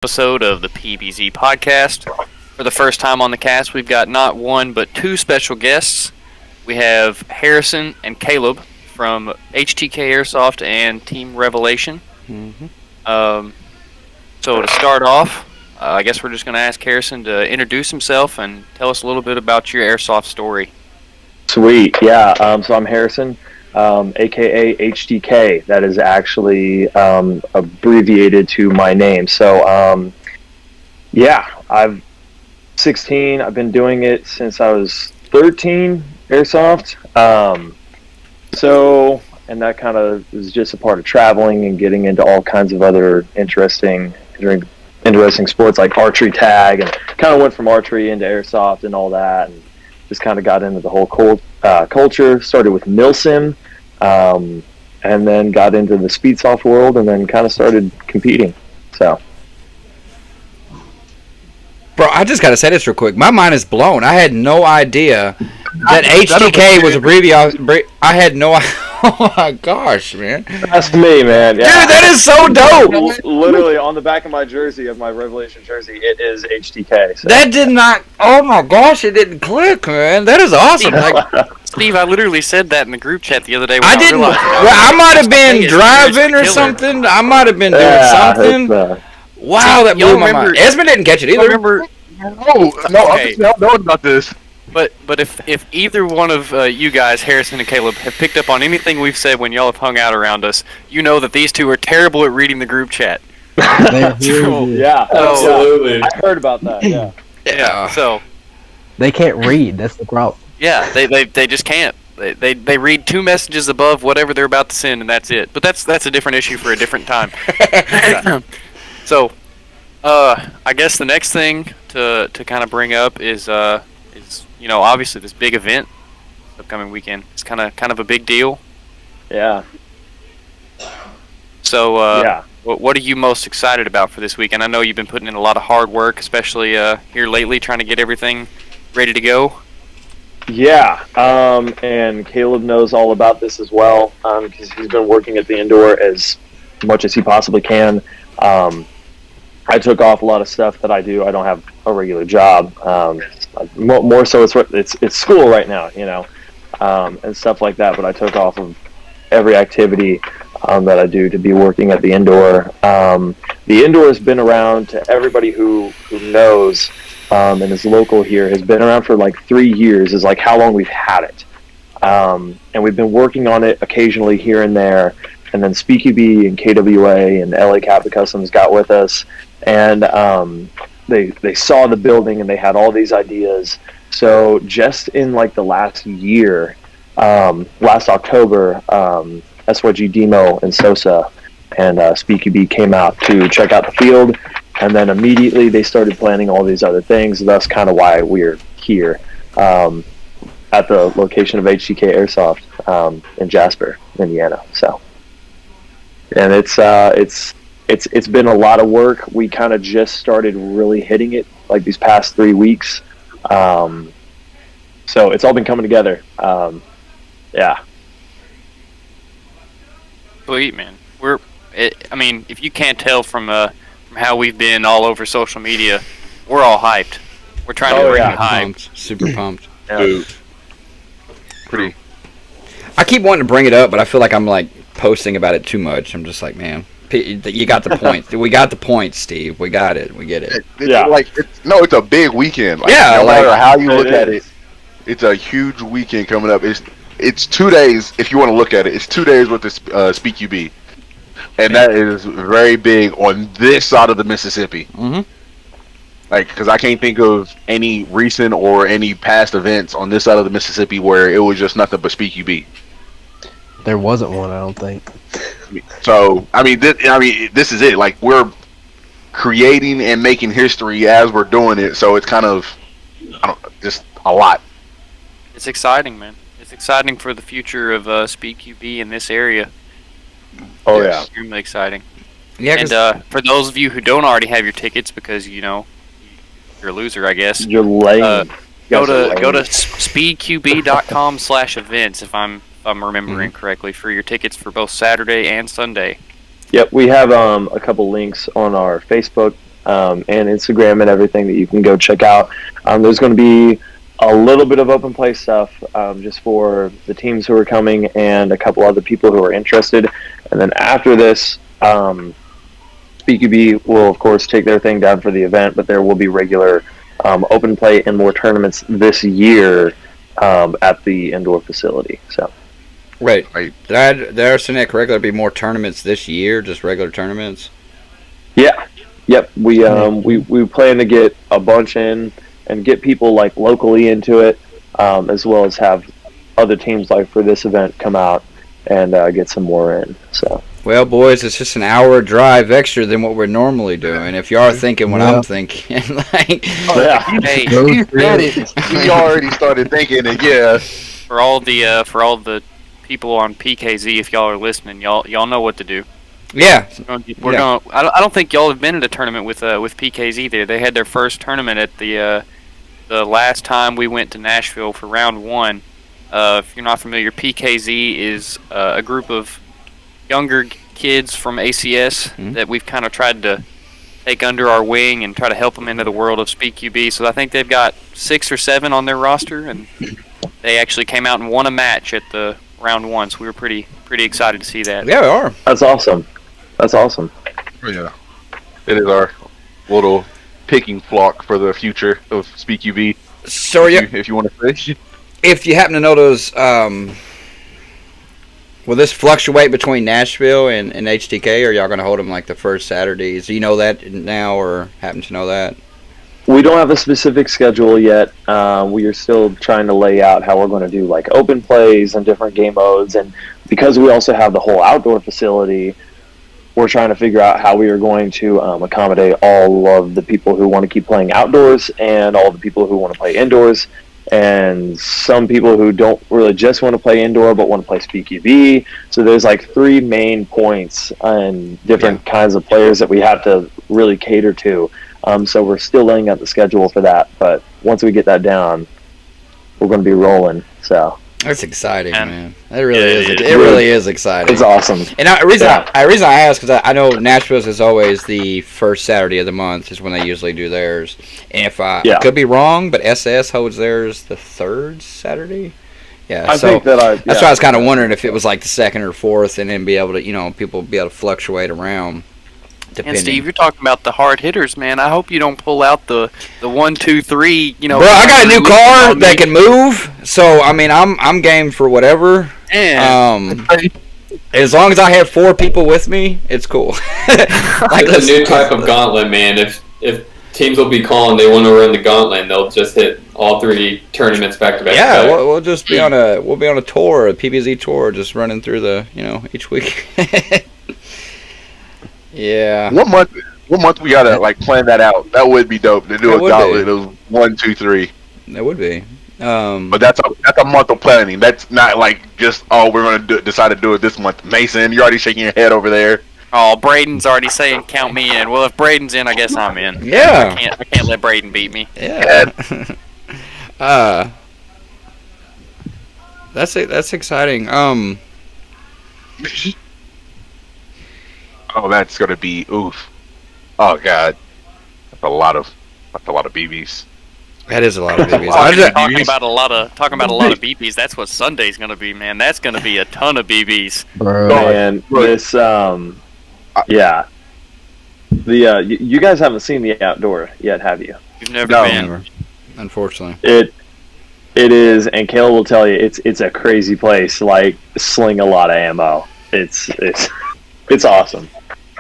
episode of the PBZ podcast. For the first time on the cast, we've got not one but two special guests. We have Harrison and Caleb from HTK Airsoft and Team Revelation. So to start off, I guess we're just going to ask Harrison to introduce himself and tell us a little bit about your airsoft story. Sweet, yeah. So I'm Harrison, aka HDK. That is actually abbreviated to my name. So, I'm 16. I've been doing it since I was 13, airsoft. And that kind of is just a part of traveling and getting into all kinds of other interesting sports like archery tag, and kind of went from archery into airsoft and all that, and just kind of got into the whole culture. Started with Milsim, and then got into the Speedsoft world, and then kind of started competing. So, bro, I just gotta say this real quick. My mind is blown. I had no idea that HTK was abbreviated. I had no idea. Oh my gosh, man. That's me, man. Yeah. Dude, that is so dope. Literally on the back of my jersey, of my Revelation jersey, it is HTK. So. That did not. Oh my gosh, it didn't click, man. That is awesome. Steve, I literally said that in the group chat the other day. I didn't. I might have been driving or something. I might have been doing something. Wow, that blew my mind. Esmond didn't catch it either. I don't know about this. But if either one of you guys, Harrison and Caleb, have picked up on anything we've said when y'all have hung out around us, you know that these two are terrible at reading the group chat. Yeah, absolutely. I heard about that. Yeah. So they can't read. That's the problem. Yeah, they just can't. They read two messages above whatever they're about to send, and that's it. But that's a different issue for a different time. So, I guess the next thing to kind of bring up is obviously this big event upcoming weekend. It's kind of a big deal. Yeah. So, what are you most excited about for this weekend? I know you've been putting in a lot of hard work, especially here lately, trying to get everything ready to go. Yeah, and Caleb knows all about this as well, because he's been working at the indoor as much as he possibly can. I took off a lot of stuff that I do. I don't have a regular job. More so, it's school right now, and stuff like that. But I took off of every activity that I do to be working at the indoor. The indoor has been around, to everybody who knows and is local here, has been around for like 3 years. Is like how long we've had it, and we've been working on it occasionally here and there. And then SpeedQB and KWA and LA Kappa Customs got with us, and they saw the building and they had all these ideas. So just in like the last year, last October, SYG Demo and Sosa and SpeedQB came out to check out the field, and then immediately they started planning all these other things. That's kind of why we're here at the location of HTK Airsoft in Jasper, Indiana. So. And it's been a lot of work. We kind of just started really hitting it like these past 3 weeks. So it's all been coming together. Yeah. Sweet, man. If you can't tell from how we've been all over social media, we're all hyped. We're trying to bring hyped. Super pumped. Yeah. Pretty. I keep wanting to bring it up, but I feel like I'm like posting about it too much. I'm just like, man, you got the point. We got the point, Steve. We got it. We get it. It's a big weekend. No matter how you look at it, it's a huge weekend coming up. It's 2 days, if you want to look at it. It's 2 days with the SpeedQB, and that is very big on this side of the Mississippi. Mm-hmm. Because I can't think of any recent or any past events on this side of the Mississippi where it was just nothing but SpeedQB. There wasn't one, I don't think. So, this is it. Like, we're creating and making history as we're doing it, so it's kind of, just a lot. It's exciting, man. It's exciting for the future of SpeedQB in this area. Oh, yeah. Extremely exciting. Yeah, and for those of you who don't already have your tickets, because, you're a loser, I guess. You're lame. Go to speedqb.com/events if I'm remembering correctly, for your tickets for both Saturday and Sunday. Yep, we have a couple links on our Facebook and Instagram and everything that you can go check out. There's going to be a little bit of open play stuff just for the teams who are coming and a couple other people who are interested. And then after this, SpeakUB will, of course, take their thing down for the event, but there will be regular open play and more tournaments this year at the indoor facility. So, Right. Did I understand that correctly? There'll be more tournaments this year, just regular tournaments? yeah. Yep. We plan to get a bunch in and get people like locally into it, as well as have other teams like for this event come out and get some more in. So. Well, boys, it's just an hour drive extra than what we're normally doing. If you are thinking what I'm thinking, like, Hey, You said it. We already started thinking it. Yeah. for all the people on PKZ, if y'all are listening, y'all know what to do. yeah, We're going. I don't think y'all have been at a tournament with PKZ there. They had their first tournament at the last time we went to Nashville for round 1. If you're not familiar, PKZ is a group of younger kids from ACS that we've kind of tried to take under our wing and try to help them into the world of SpeakUB. So I think they've got 6 or 7 on their roster, and they actually came out and won a match at the round 1. So we were pretty excited to see that. yeah, we are. That's awesome. That's awesome. Yeah. It is our little picking flock for the future of SpeakUB. So, If you want to say. if you happen to know those, will this fluctuate between Nashville and HTK, or are y'all going to hold them like the first Saturdays? Do you know that now, or happen to know that? We don't have a specific schedule yet. We are still trying to lay out how we're going to do like open plays and different game modes. And because we also have the whole outdoor facility, we're trying to figure out how we are going to accommodate all of the people who want to keep playing outdoors and all the people who want to play indoors. And some people who don't really just want to play indoor but want to play SpeakUB. So there's like 3 main points and different kinds of players that we have to really cater to. So we're still laying out the schedule for that. But once we get that down, we're going to be rolling. So That's exciting, Yeah. man. That really is. it It really is exciting. it's awesome. And the reason I ask is I know Nashville's is always the first Saturday of the month is when they usually do theirs. And if I could be wrong, but SS holds theirs the third Saturday. Yeah, I think that that's why I was kind of wondering if it was like the second or fourth, and then be able to people be able to fluctuate around. And Steve, you're talking about the hard hitters, man. I hope you don't pull out the 1, 2, 3. Bro, I got a new car that can move, so I mean, I'm game for whatever. And As long as I have 4 people with me, it's cool. Like it's a new type of gauntlet, man. If teams will be calling, they want to run the gauntlet, and they'll just hit all 3 tournaments back to back. Yeah, we'll just be on a tour, a PBZ tour, just running through the each week. Yeah. One month we gotta like plan that out. That would be dope to do a gauntlet of 1, 2, 3. That would be. But that's a month of planning. That's not like just we're gonna decide to do it this month. Mason, you're already shaking your head over there. Oh, Braden's already saying count me in. Well, if Braden's in, I guess I'm in. Yeah. I can't let Braden beat me. Yeah. That's exciting. Oh, that's gonna be oof. Oh god, that's a lot of BBs. That is a lot of BBs. Talking about a lot of BBs. That's what Sunday's gonna be, man. That's gonna be a ton of BBs. Bro. And this, you guys haven't seen the outdoor yet, have you? You've never No. been. Never. Unfortunately. It is, and Caleb will tell you, it's a crazy place. Like, sling a lot of ammo. It's awesome.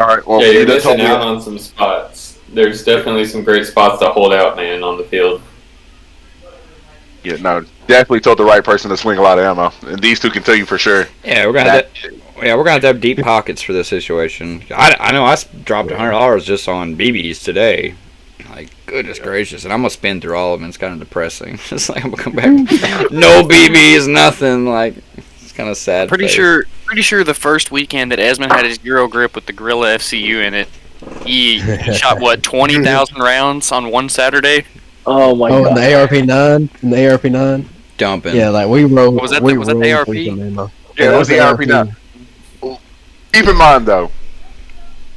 All right, well, Yeah, you're missing out on some spots. There's definitely some great spots to hold out, man, on the field. Yeah, no, definitely told the right person to swing a lot of ammo, and these two can tell you for sure. Yeah, we're gonna have to have deep pockets for this situation. I know I dropped $100 just on BBs today. Like, goodness gracious, and I'm gonna spin through all of them. It's kind of depressing. It's like I'm gonna come back, no BBs, nothing. Like, it's kind of sad. Pretty sure the first weekend that Esmond had his Euro grip with the Gorilla FCU in it, he shot 20,000 rounds on one Saturday. Oh my god! And the ARP9, dumping. Yeah, like we rode. Was that we the rode ARP? through some ammo. Yeah, that was the ARP. Keep in mind though,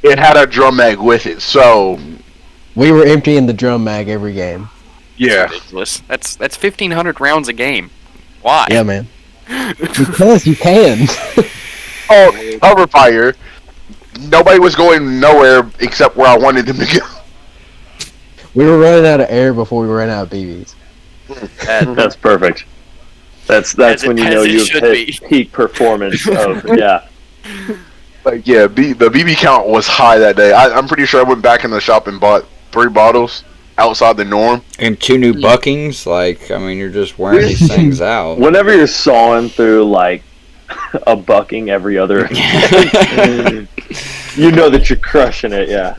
it had a drum mag with it, so We were emptying the drum mag every game. Yeah. Ridiculous. That's 1,500 rounds a game. Why? Yeah, man. Because you can. Oh, hover fire. Nobody was going nowhere except where I wanted them to go. We were running out of air before we ran out of BBs. That's perfect. That's As when it- you as know it you've should hit be. peak performance of Like, yeah, the BB count was high that day. I'm pretty sure I went back in the shop and bought 3 bottles outside the norm. And 2 new buckings. Like, I mean, you're just wearing these things out. Whenever you're sawing through like a bucking every other, you know that you're crushing it. Yeah.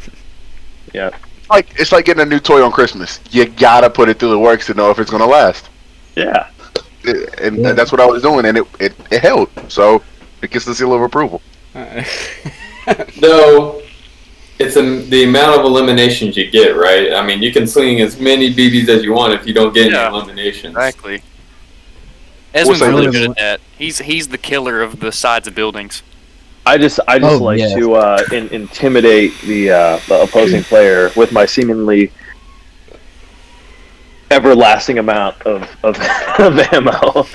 It's like getting a new toy on Christmas. You gotta put it through the works to know if it's gonna last. Yeah. And that's what I was doing, and it held. So it gets the seal of approval. Though, it's the amount of eliminations you get, right? I mean, you can sling as many BBs as you want if you don't get Yeah. any eliminations. Exactly. Esmond's say really this. good at that. He's the killer of the sides of buildings. I just Oh, like yes. to intimidate the opposing player with my seemingly everlasting amount of of ammo.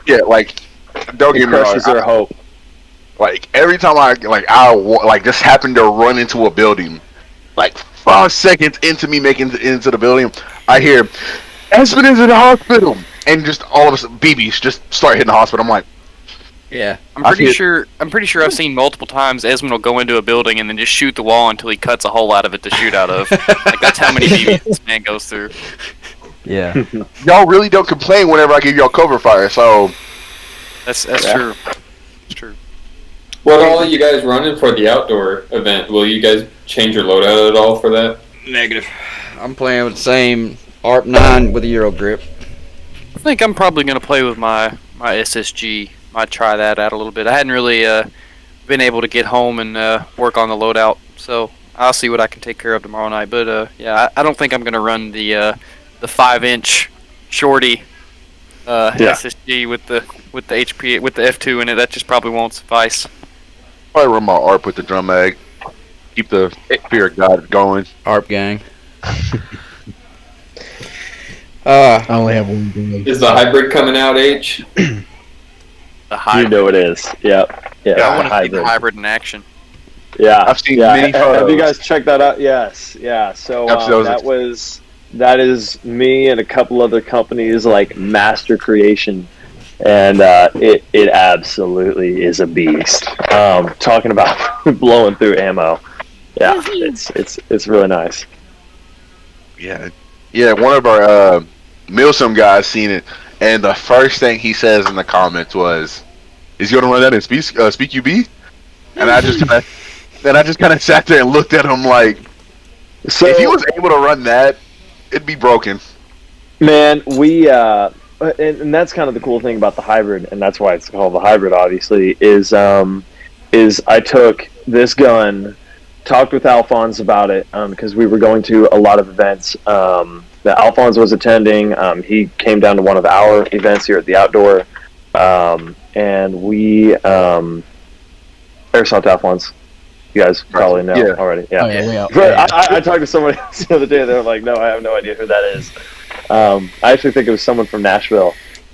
Yeah, like don't It get me wrong. crushes their hope. Like every time I just happened to run into a building, like 5 seconds into me making it into the building, I hear Esmond is in the hospital, and just all of a sudden BBs just start hitting the hospital. I'm like, Yeah. I'm I pretty feel- sure. I'm pretty sure I've seen multiple times Esmond will go into a building and then just shoot the wall until he cuts a hole out of it to shoot out of. Like that's how many BBs this man goes through. Yeah. y'all really don't complain whenever I give y'all cover fire. So That's Yeah. true. It's true. What all are you guys running for the outdoor event? Will you guys change your loadout at all for that? Negative. I'm playing with the same ARP 9 with a Euro grip. I think I'm probably gonna play with my SSG. Might try that out a little bit. I hadn't really been able to get home and work on the loadout, so I'll see what I can take care of tomorrow night. But yeah, I don't think I'm gonna run the 5-inch shorty SSG with the HP with the F2 in it. That just probably won't suffice. probably run my ARP with the drum mag, keep the fear of God going. ARP gang. I only have one gun. Is the hybrid coming out, H? The You hybrid. know it is. Yep. Yeah. I want to see hybrid. the hybrid in action. Yeah, I've seen yeah. many Have you photos. guys checked that out? Yes, yeah. So Absolutely. that is me and a couple other companies like Master Creation, and it absolutely is a beast. Talking about blowing through ammo, yeah, it's really nice. Yeah. One of our Milsom guys seen it, and the first thing he says in the comments was, "Is he gonna run that in Speak UB?" And I just kind of sat there and looked at him like, So if he was able to run that, it'd be broken. man, we and that's kind of the cool thing about the hybrid, and that's why it's called the hybrid. Obviously, is I took this gun, talked with Alphonse about it because we were going to a lot of events that Alphonse was attending. He came down to one of our events here at the outdoor, and we Airsoft Alphonse. You guys probably know Yeah. already. Oh, yeah, we out. But I talked to somebody else the other day. They were like, "No, I have no idea who that is." I actually think it was someone from Nashville.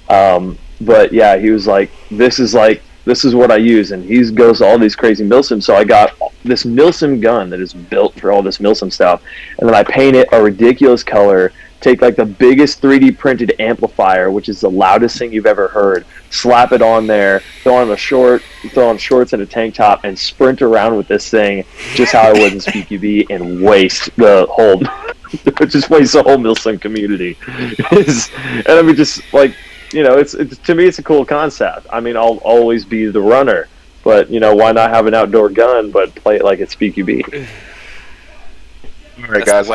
But yeah, he was like, "This is what I use," and he goes to all these crazy Milsim. So I got this Milsim gun that is built for all this Milsim stuff, and then I paint it a ridiculous color. Take like the biggest 3D printed amplifier, which is the loudest thing you've ever heard. Slap it on there, throw on shorts and a tank top, and sprint around with this thing, just how I would in Speak UB, and waste the whole, just waste the whole Milsim community. And I mean, just like, you know, it's to me, it's a cool concept. I mean, I'll always be the runner, but you know, why not have an outdoor gun but play it like it's Speak UB? All right, That's guys, the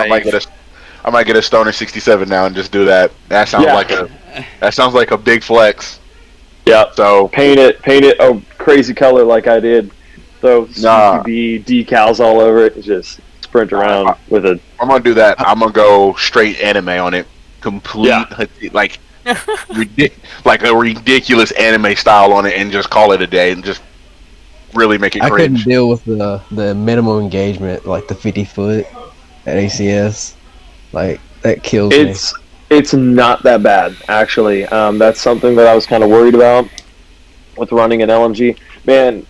I might get a Stoner 67 now and just do that. That sounds like a big flex. Yeah. So Paint it a crazy color like I did. Throw Nah. CQB decals all over it. And just sprint around with a. I'm gonna do that. I'm gonna go straight anime on it, complete like like a ridiculous anime style on it, and just call it a day and just really make it I couldn't cringe. deal with the minimum engagement, like the 50 foot at ACS. Like that kills me. It's not that bad, actually. That's something that I was kind of worried about with running an LMG. Man,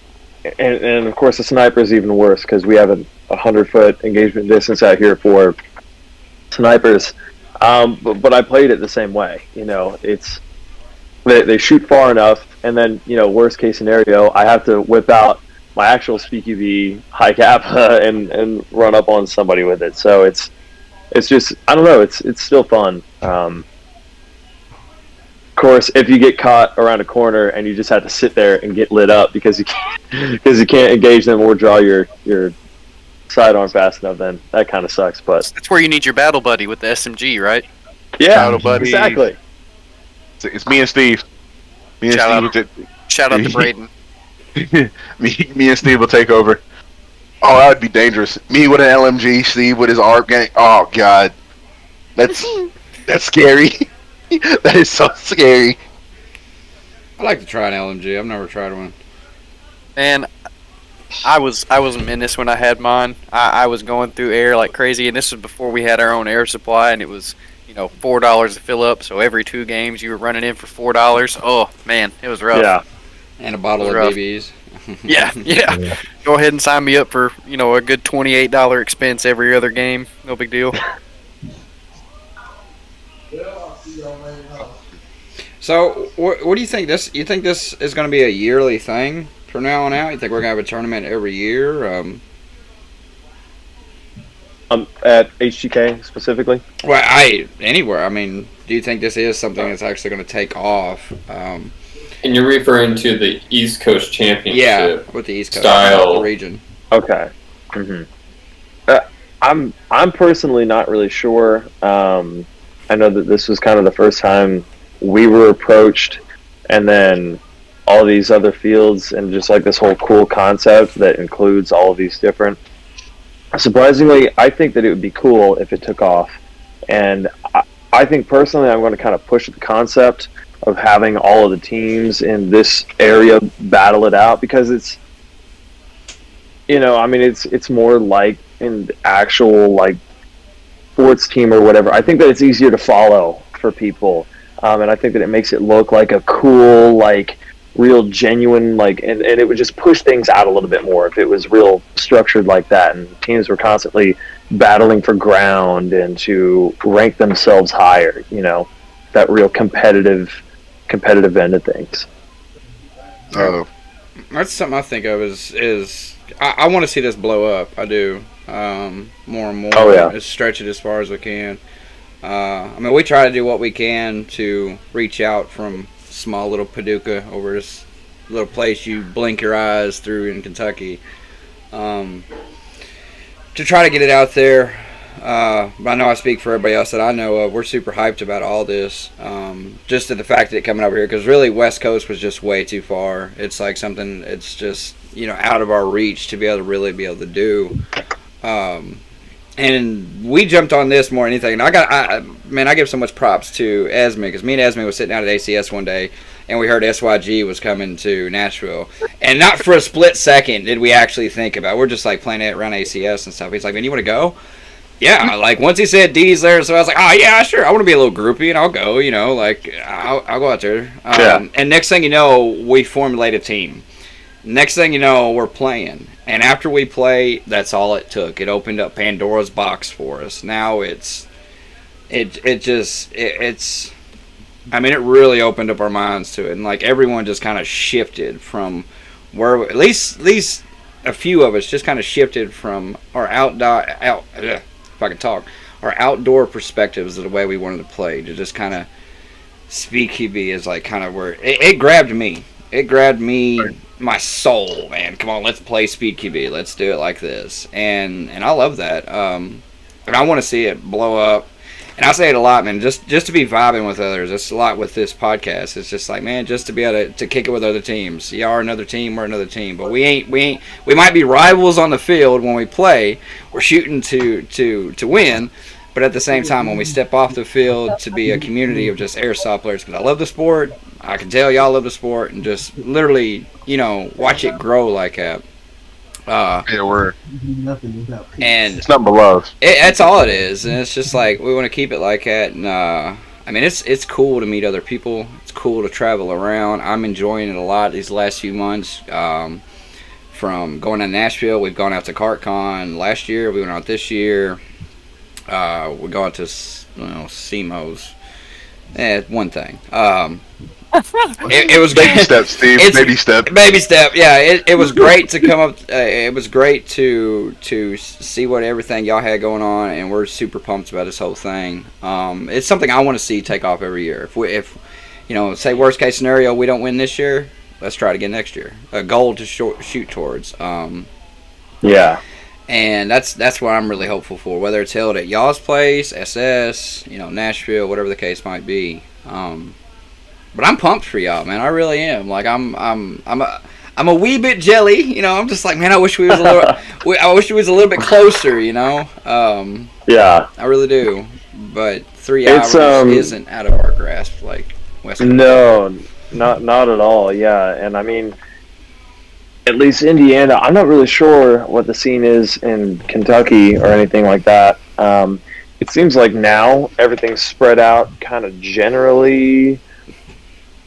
and of course the sniper is even worse because we have a 100-foot engagement distance out here for snipers. But I played it the same way. It's they shoot far enough, and then worst case scenario, I have to whip out my actual SpeedQB high kappa and run up on somebody with it. So it's just, I don't know, it's still fun. Of course, if you get caught around a corner and you just have to sit there and get lit up because you can't engage them or draw your sidearm fast enough, then that kind of sucks. But that's where you need your battle buddy with the SMG, right? Yeah, Battle buddy. Exactly. It's me and Steve. Shout out to Braden. me and Steve will take over. Oh, that would be dangerous. Me with an LMG, Steve with his ARP gang. Oh God, that's scary. That is so scary. I like to try an LMG. I've never tried one. And I wasn't in this when I had mine. I was going through air like crazy, and this was before we had our own air supply, and it was $4 to fill up. So every 2 games you were running in for $4. Oh man, it was rough. Yeah. And a bottle of Rough. BBs. Yeah. Go ahead and sign me up for a good $28 expense every other game. No big deal. So, what do you think? You think this is going to be a yearly thing from now on out? You think we're going to have a tournament every year? At HGK specifically? Well, anywhere. I mean, do you think this is something that's actually going to take off? And you're referring to the East Coast Championship? Yeah, with the East Coast style region. Okay. I'm personally not really sure. I know that this was kind of the first time we were approached, and then all these other fields, and just like this whole cool concept that includes all of these different. Surprisingly, I think that it would be cool if it took off, and I think personally I'm going to kind of push the concept of having all of the teams in this area battle it out, because it's it's more like an actual like sports team or whatever. I think that it's easier to follow for people, and I think that it makes it look like a cool, like real genuine, like, and it would just push things out a little bit more if it was real structured like that, and teams were constantly battling for ground and to rank themselves higher, that real competitive end of things. That's something I think of is I want to see this blow up. I do. More and more. Oh, yeah. Just stretch it as far as we can. I mean, we try to do what we can to reach out from small little Paducah over this little place you blink your eyes through in Kentucky, to try to get it out there. But I know I speak for everybody else that I know of. We're super hyped about all this, just to the fact that it coming over here, because really West Coast was just way too far. It's like something, it's just out of our reach to be able to do. And we jumped on this more than anything. And I give so much props to Esme, because me and Esme was sitting down at ACS one day, and we heard SYG was coming to Nashville. And not for a split second did we actually think about it. We're just like playing it around ACS and stuff. He's like, man, you want to go? Yeah, like once he said D's there, so I was like, oh yeah, sure, I want to be a little groupie, and I'll go, I'll go out there. And next thing you know, we formulate a team. Next thing you know, we're playing. And after we play, that's all it took. It opened up Pandora's box for us. Now it really opened up our minds to it. And like everyone just kind of shifted from where, at least a few of us just kind of shifted from our our outdoor perspectives of the way we wanted to play, to just kind of SpeedQB is like kind of where it grabbed me. It grabbed me, my soul, man. Come on, let's play SpeedQB. Let's do it like this. And I love that. And I want to see it blow up. And I say it a lot, man, just to be vibing with others. That's a lot with this podcast. It's just like, man, just to be able to kick it with other teams. You are another team, we're another team. But we might be rivals on the field when we play. We're shooting to win. But at the same time, when we step off the field, to be a community of just airsoft players, because I love the sport. I can tell y'all love the sport, and just literally, watch it grow like that. Yeah, we're Nothing without peace. And it's nothing but love. that's all it is, and it's just like we want to keep it like that. And I mean, it's cool to meet other people. It's cool to travel around. I'm enjoying it a lot these last few months. From going to Nashville, we've gone out to KartCon last year. We went out this year. We're going to SEMO's. One thing. It was Baby great. step, Steve. Baby step. Baby step. Yeah, it was great to come up. It was great to see what everything y'all had going on, and we're super pumped about this whole thing. It's something I want to see take off every year. If say worst case scenario, we don't win this year, let's try it again next year. A goal to shoot towards. Yeah. And that's what I'm really hopeful for. Whether it's held at y'all's place, SS, Nashville, whatever the case might be. But I'm pumped for y'all, man. I really am. Like I'm a wee bit jelly. I'm just like, man. I wish we was a little. I wish we was a little bit closer. Yeah. I really do. But 3 hours isn't out of our grasp, like West Coast. No, not at all. Yeah, and I mean, at least Indiana. I'm not really sure what the scene is in Kentucky or anything like that. It seems like now everything's spread out, kind of generally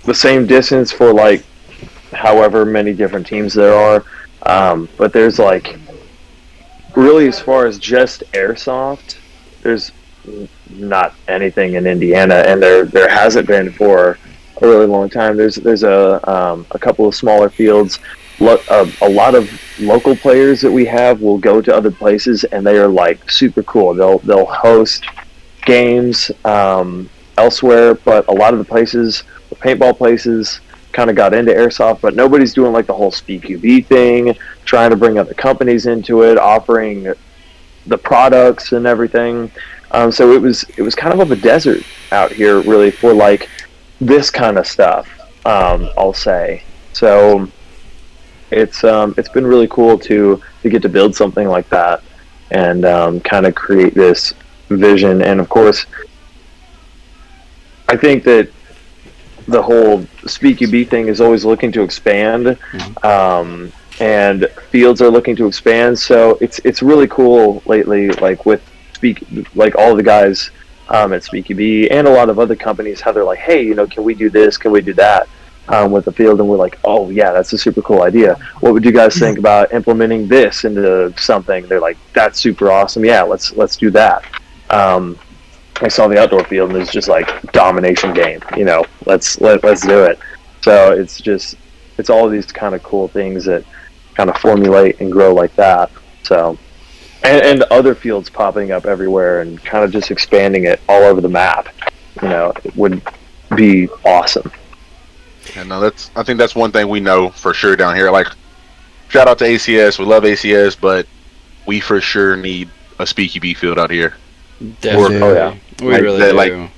the same distance for like however many different teams there are. But there's like really, as far as just airsoft, there's not anything in Indiana, and there hasn't been for a really long time. There's a couple of smaller fields. A lot of local players that we have will go to other places, and they are like super cool. They'll host games elsewhere, but a lot of the places, the paintball places, kind of got into airsoft, but nobody's doing like the whole SpeedQB thing, trying to bring other companies into it, offering the products and everything. So it was kind of a desert out here, really, for like this kind of stuff. I'll say so. It's been really cool to get to build something like that and kind of create this vision. And of course, I think that the whole SpeedQB thing is always looking to expand, and fields are looking to expand. So it's really cool lately, like with like all the guys at SpeedQB and a lot of other companies, how they're like, hey, can we do this? Can we do that? With the field, and we're like, oh yeah, that's a super cool idea. What would you guys think about implementing this into something? They're like, that's super awesome. Yeah, let's do that. I saw the outdoor field, and it's just like domination game. Let's do it. So it's all these kind of cool things that kind of formulate and grow like that. So and other fields popping up everywhere and kind of just expanding it all over the map. It would be awesome. And I think that's one thing we know for sure down here. Like, shout out to ACS. We love ACS, but we for sure need a SpeedQB field out here. Definitely. Oh yeah, we really do.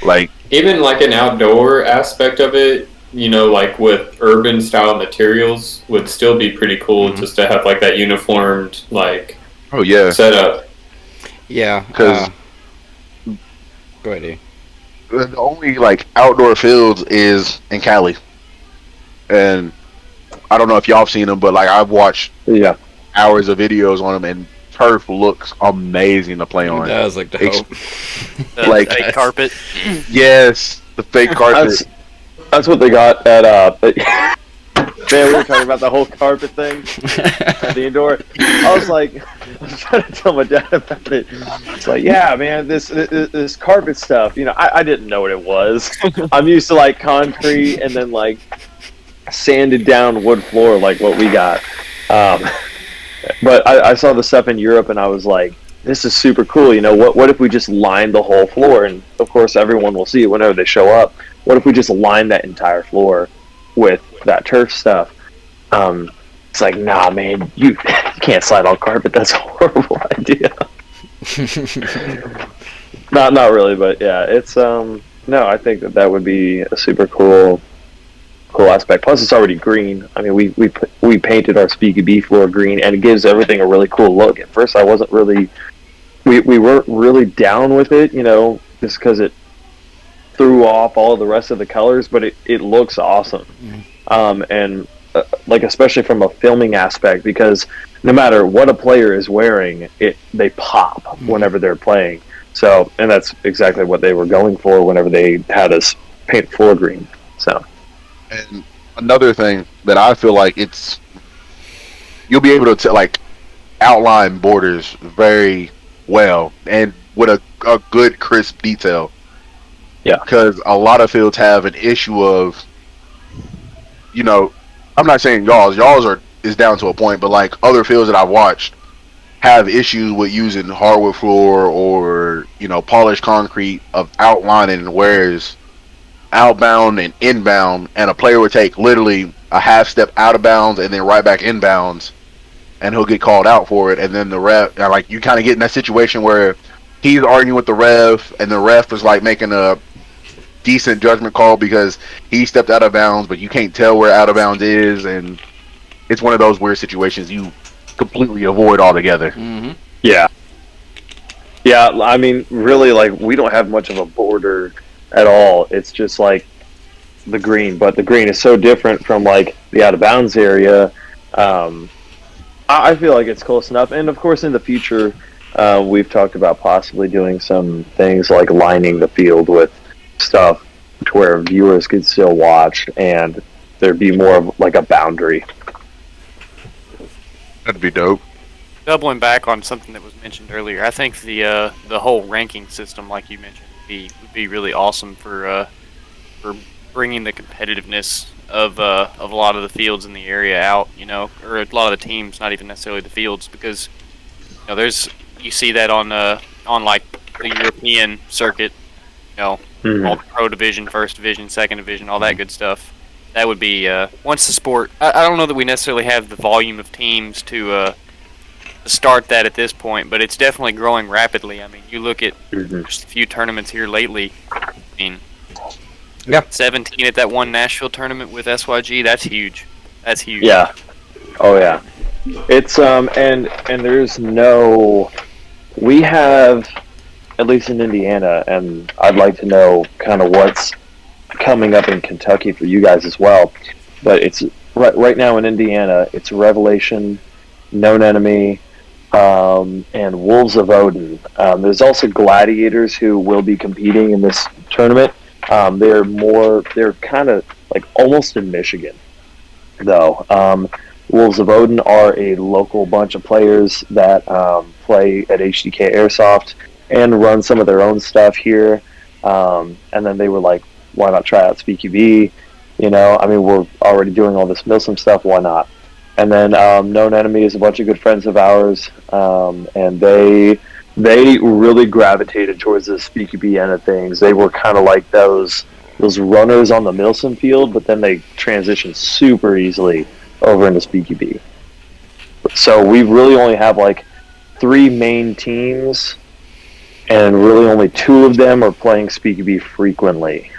Like even like an outdoor aspect of it, like with urban style materials, would still be pretty cool just to have like that uniformed like setup. Yeah. Because go ahead, Dave. The only like outdoor fields is in Cali, and I don't know if y'all have seen them, but like I've watched hours of videos on them, and turf looks amazing to play on. It does, like the hope. The fake carpet. Yes, the fake carpet. That's what they got at man, we were talking about the whole carpet thing at the indoor. I was trying to tell my dad about it. It's like, yeah, man, this carpet stuff. I didn't know what it was. I'm used to like concrete and then like sanded down wood floor, like what we got. But I saw the stuff in Europe, and I was like, this is super cool. What if we just lined the whole floor? And of course, everyone will see it whenever they show up. What if we just line that entire floor with that turf stuff? It's like, nah, man, you can't slide on carpet. That's a horrible idea. not really, but yeah, it's no, I think that would be a super cool aspect. Plus, it's already green. I mean, we painted our SpeedQB floor green, and it gives everything a really cool look. At first, I wasn't really, we weren't really down with it, just because it threw off all of the rest of the colors, but it looks awesome. And like especially from a filming aspect, because no matter what a player is wearing, they pop whenever they're playing. So, and that's exactly what they were going for whenever they had us paint the floor green. So, and another thing that I feel like you'll be able to like outline borders very well and with a good crisp detail. Yeah, because a lot of fields have an issue of, I'm not saying y'all's is down to a point, but like other fields that I've watched have issues with using hardwood floor or polished concrete of outlining whereas outbound and inbound, and a player would take literally a half step out of bounds and then right back inbounds, and he'll get called out for it, and then the ref, like you kind of get in that situation where he's arguing with the ref, and the ref is like making a decent judgment call because he stepped out of bounds, but you can't tell where out of bounds is, and it's one of those weird situations you completely avoid altogether. Mm-hmm. Yeah. I mean, really, like we don't have much of a border at all. It's just like the green, but the green is so different from like the out of bounds area. I feel like it's close enough, and of course, in the future, we've talked about possibly doing some things like lining the field with stuff to where viewers could still watch and there'd be more of like a boundary. That'd be dope. Doubling back on something that was mentioned earlier, I think the whole ranking system, like you mentioned, would be really awesome for bringing the competitiveness of a lot of the fields in the area out, or a lot of the teams, not even necessarily the fields, because you see that on like the European circuit, all the pro division, first division, second division, all that good stuff. That would be once the sport. I don't know that we necessarily have the volume of teams to start that at this point, but it's definitely growing rapidly. I mean, you look at just a few tournaments here lately. I mean, 17 at that one Nashville tournament with SYG. That's huge. That's huge. Yeah. Oh yeah. It's and there's we have, at least in Indiana, and I'd like to know kind of what's coming up in Kentucky for you guys as well. But it's right now in Indiana, it's Revelation, Known Enemy, and Wolves of Odin. There's also Gladiators who will be competing in this tournament. They're kind of like almost in Michigan, though. Wolves of Odin are a local bunch of players that play at HDK Airsoft and run some of their own stuff here. And then they were like, why not try out SpeedQB? I mean, we're already doing all this Milsim stuff, why not? And then Known Enemy is a bunch of good friends of ours, and they really gravitated towards the SpeedQB end of things. They were kind of like those runners on the Milsim field, but then they transitioned super easily over into SpeedQB. So we really only have like 3 main teams, and really only 2 of them are playing SpeedQB frequently.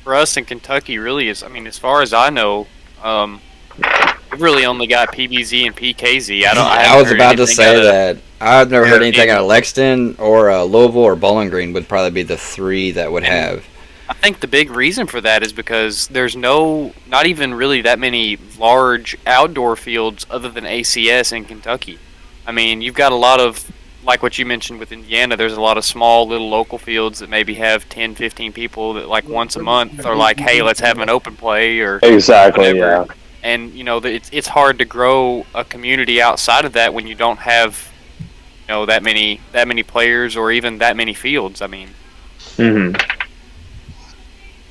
For us in Kentucky, really is. I mean, as far as I know, we've really only got PBZ and PKZ. I was about to say that. I've never heard anything out of Lexington or Louisville or Bowling Green would probably be the 3 that would have. I think the big reason for that is because there's not even really that many large outdoor fields other than ACS in Kentucky. I mean, you've got a lot of, like what you mentioned with Indiana, there's a lot of small little local fields that maybe have 10, 15 people that like once a month are like, hey, let's have an open play or exactly, whatever. Yeah. And it's hard to grow a community outside of that when you don't have that many players or even that many fields. I mean,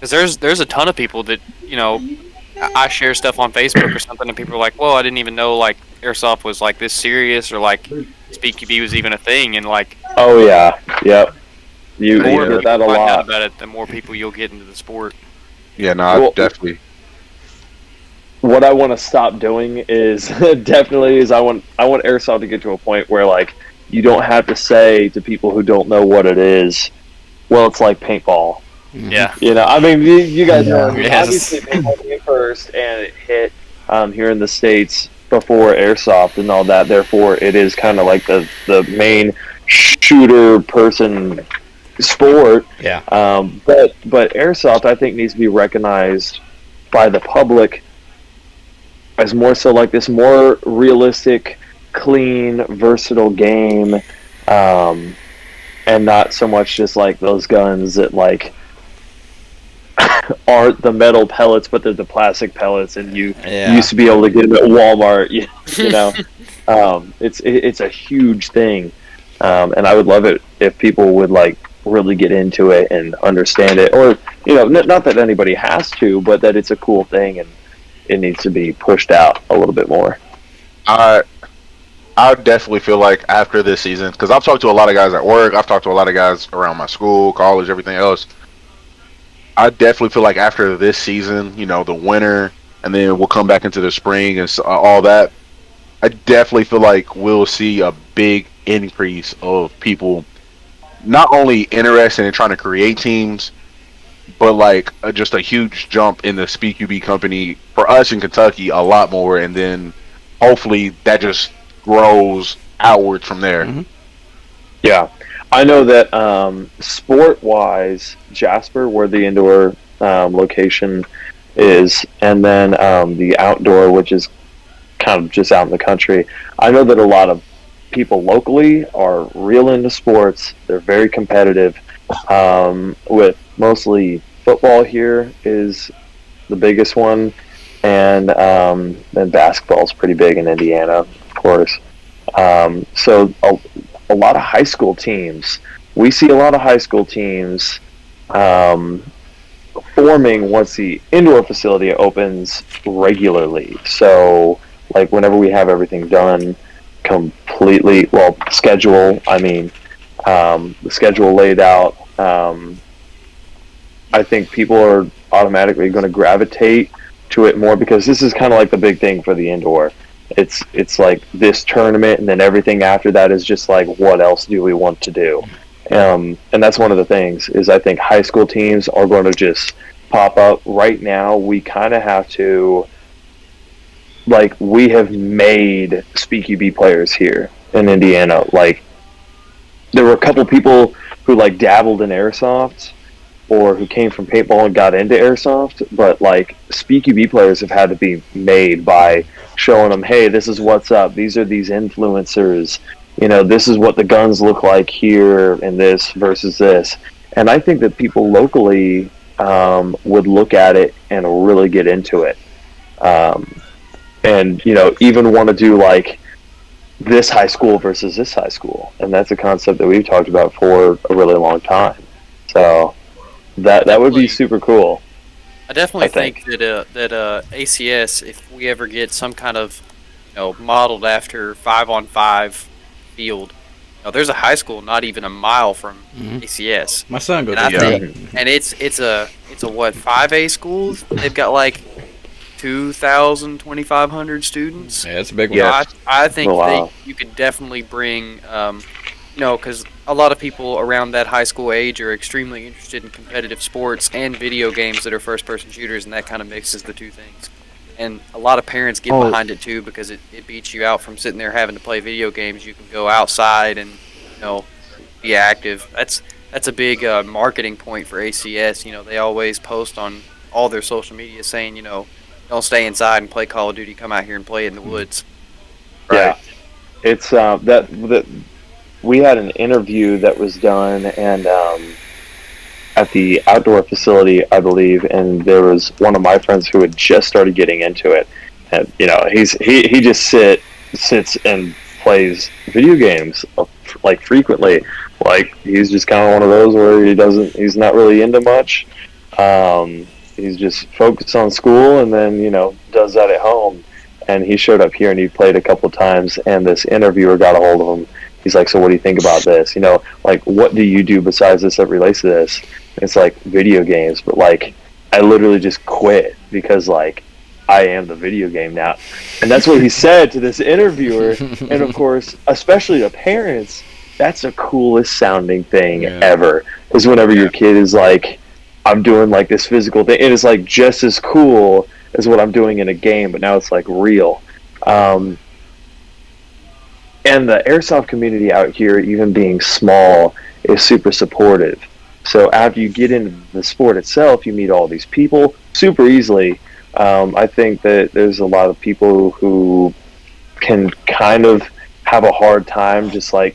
because there's a ton of people that I share stuff on Facebook or something, and people are like, "Whoa, I didn't even know like airsoft was like this serious, or like SpeedQB was even a thing." And like, oh yeah, yep. You hear that a find lot out about it, the more people you'll get into the sport. Yeah, no, definitely. What I want to stop doing is I want airsoft to get to a point where like you don't have to say to people who don't know what it is, well, it's like paintball. Yeah. I mean, you guys know. Yes. Obviously, paintball came first, and it hit here in the States before airsoft and all that. Therefore, it is kind of like the main shooter person sport. Yeah. But airsoft, I think, needs to be recognized by the public as more so like this more realistic, clean, versatile game, and not so much just like those guns that like aren't the metal pellets, but they're the plastic pellets, and you used to be able to get them at Walmart. You know, it's a huge thing, and I would love it if people would like really get into it and understand it, or not that anybody has to, but that it's a cool thing and it needs to be pushed out a little bit more. I definitely feel like after this season, because I've talked to a lot of guys at work, I've talked to a lot of guys around my school, college, everything else. I definitely feel like after this season, the winter, and then we'll come back into the spring and all that, I definitely feel like we'll see a big increase of people not only interested in trying to create teams, but like just a huge jump in the SpeedQB company for us in Kentucky, a lot more, and then hopefully that just grows outwards from there. Mm-hmm. Yeah, I know that sport-wise, Jasper, where the indoor location is, and then the outdoor, which is kind of just out in the country, I know that a lot of people locally are real into sports. They're very competitive, with mostly football here is the biggest one, and then basketball's pretty big in Indiana, of course. So a lot of high school teams. We see a lot of high school teams forming once the indoor facility opens regularly. So, like, whenever we have everything done completely, the schedule laid out, I think people are automatically going to gravitate to it more, because this is kind of like the big thing for the indoor. It's like this tournament, and then everything after that is just like, what else do we want to do? And that's one of the things, is I think high school teams are going to just pop up. Right now, we kind of have to, like, we have made SpeedQB players here in Indiana. Like, there were a couple people who like dabbled in airsoft, or who came from paintball and got into airsoft, but like SpeedQB players have had to be made by showing them, hey, this is what's up. These are these influencers. This is what the guns look like here, and this versus this. And I think that people locally would look at it and really get into it. And even want to do like this high school versus this high school. And that's a concept that we've talked about for a really long time. So that would be super cool. I definitely think that ACS, if we ever get some kind of modeled after 5-on-5 field, there's a high school not even a mile from ACS. My son goes to and it's a what, 5A schools? They've got like 2,000, 2,500 students. Yeah, it's a big one. Yeah, I think you could definitely bring, because a lot of people around that high school age are extremely interested in competitive sports and video games that are first-person shooters, and that kind of mixes the two things. And a lot of parents get behind it too, because it beats you out from sitting there having to play video games. You can go outside and be active. That's a big marketing point for ACS. They always post on all their social media saying, don't stay inside and play Call of Duty. Come out here and play it in the woods. Right. Yeah, it's that we had an interview that was done, and at the outdoor facility, I believe, and there was one of my friends who had just started getting into it, and he just sits and plays video games like frequently. Like, he's just kind of one of those where he's not really into much. He's just focused on school, and then does that at home. And he showed up here and he played a couple of times, and this interviewer got a hold of him. He's like, so what do you think about this? Like, what do you do besides this that relates to this? And it's like video games, but like, I literally just quit because like, I am the video game now. And that's what he said to this interviewer. And of course, especially to parents, that's the coolest sounding thing ever. Is whenever your kid is like, I'm doing like this physical thing, and it's like just as cool as what I'm doing in a game, but now it's like real. And the airsoft community out here, even being small, is super supportive. So after you get into the sport itself, you meet all these people super easily. I think that there's a lot of people who can kind of have a hard time, just like,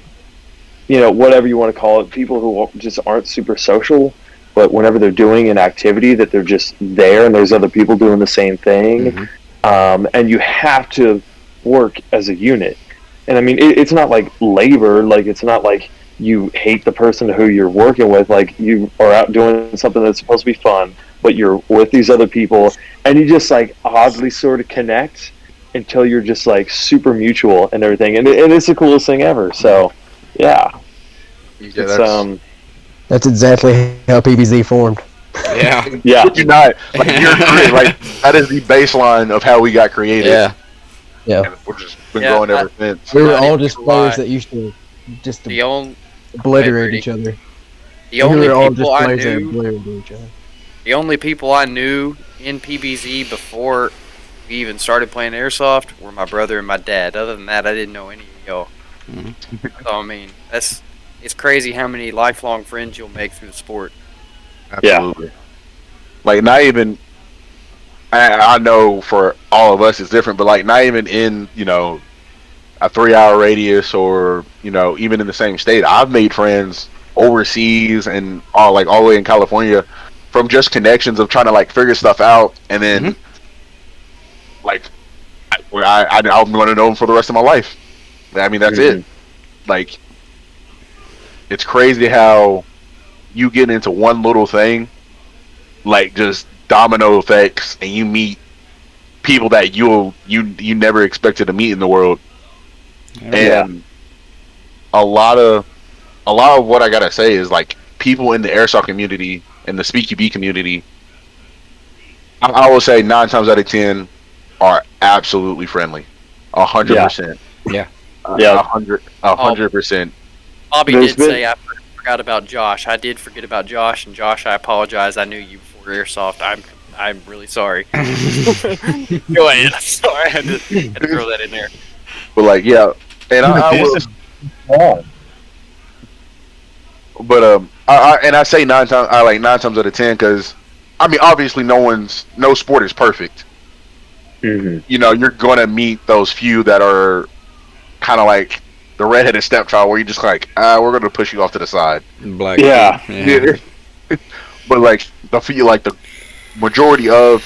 whatever you want to call it, people who just aren't super social, but whenever they're doing an activity that they're just there and there's other people doing the same thing, and you have to work as a unit. And I mean, it's not like labor, like it's not like you hate the person who you're working with, like you are out doing something that's supposed to be fun, but you're with these other people and you just like oddly sort of connect until you're just like super mutual and everything, and it's the coolest thing ever. So that's exactly how PBZ formed. Yeah. You're not like like that is the baseline of how we got created. Yeah. And we're just been going ever since. We were all just players that used to just obliterate each other. The only people I knew. The only people I knew in PBZ before we even started playing Airsoft were my brother and my dad. Other than that, I didn't know any of y'all. So, I mean, it's crazy how many lifelong friends you'll make through the sport. Absolutely. Yeah. Like, not even, I know for all of us it's different, but like not even in, a 3-hour radius or, even in the same state. I've made friends overseas and all the way in California from just connections of trying to like figure stuff out, and then like I'm going to know them for the rest of my life. I mean, that's it. Like, it's crazy how you get into one little thing, like just domino effects, and you meet people that you never expected to meet in the world. And a lot of what I gotta say is like people in the airsoft community and the SpeakUB community, I will say 9 times out of 10 are absolutely friendly. 100%. Yeah. 100%. Bobby did say I forgot about Josh. I did forget about Josh, and Josh, I apologize. I knew you before Airsoft. I'm really sorry. Go ahead. Sorry, I had to throw that in there. But like, and I will. But I say 9 times. I like 9 times out of 10 because, I mean, obviously no sport is perfect. You're gonna meet those few that are kind of like the redheaded stepchild, where you just like, we're gonna push you off to the side. Black. Yeah. But like the majority of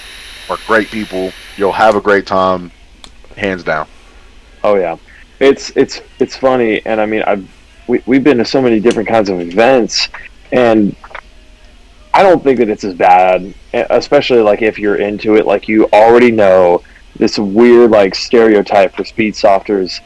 are great people. You'll have a great time, hands down. Oh yeah, it's funny, and I mean we've been to so many different kinds of events, and I don't think that it's as bad, especially like if you're into it, like you already know this weird like stereotype for Speedsofters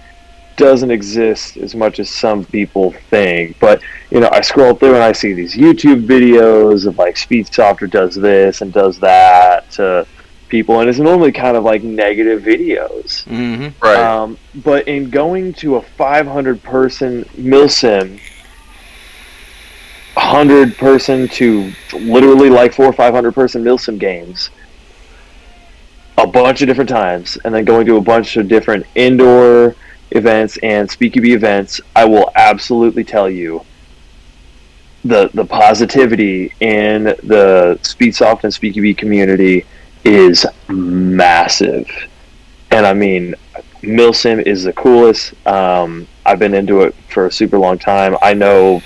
doesn't exist as much as some people think. But I scroll through and I see these YouTube videos of like Speedsofter does this and does that to people, and it's normally kind of like negative videos. Right. But in going to a 500 person milsim, 100 person to literally like 400 or 500 person milsim games a bunch of different times, and then going to a bunch of different indoor events and SpeakUB events, I will absolutely tell you the positivity in the Speedsoft and SpeakUB community is massive. And I mean, milsim is the coolest. I've been into it for a super long time. I know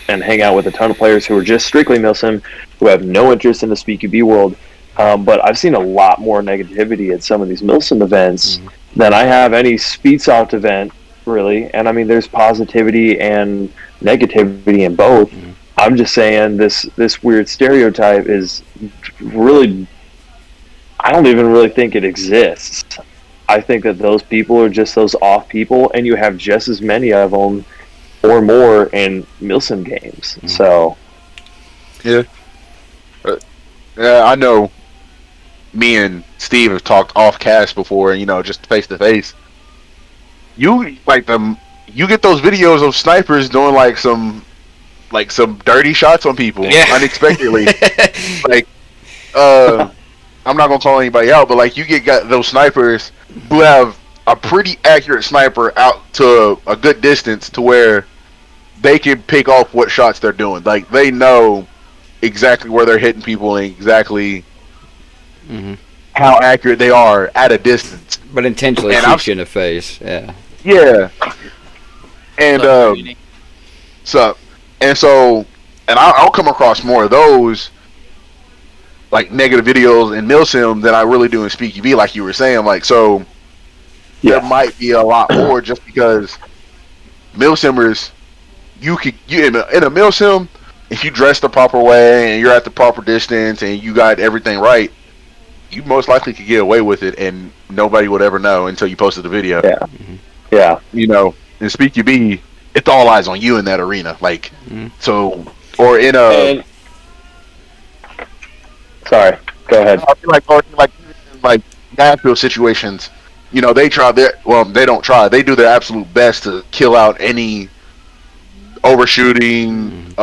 and hang out with a ton of players who are just strictly milsim, who have no interest in the SpeakUB world. But I've seen a lot more negativity at some of these milsim events than I have any Speedsoft event, really. And I mean, there's positivity and negativity in both. I'm just saying this weird stereotype is really, I don't even really think it exists. I think that those people are just those off people, and you have just as many of them or more in milsim games. So yeah, I know. Me and Steve have talked off cast before, just face to face. You get those videos of snipers doing some dirty shots on people unexpectedly. I'm not gonna call anybody out, but like you got those snipers who have a pretty accurate sniper out to a good distance to where they can pick off what shots they're doing. Like they know exactly where they're hitting people and exactly how accurate they are at a distance. But intentionally shoot you in the face. Yeah. Yeah. And I'll come across more of those like negative videos in MilSim than I really do in SpeakUV, like you were saying. Like, so there might be a lot more just because MilSimmers, you in a MilSim, if you dress the proper way and you're at the proper distance and you got everything right, you most likely could get away with it and nobody would ever know until you posted the video. Yeah. Yeah. You know, in SpeakUV, it's all eyes on you in that arena. Like, so, or in a... Sorry, go ahead. I feel like Nashville situations, you know, they don't try. They do their absolute best to kill out any overshooting,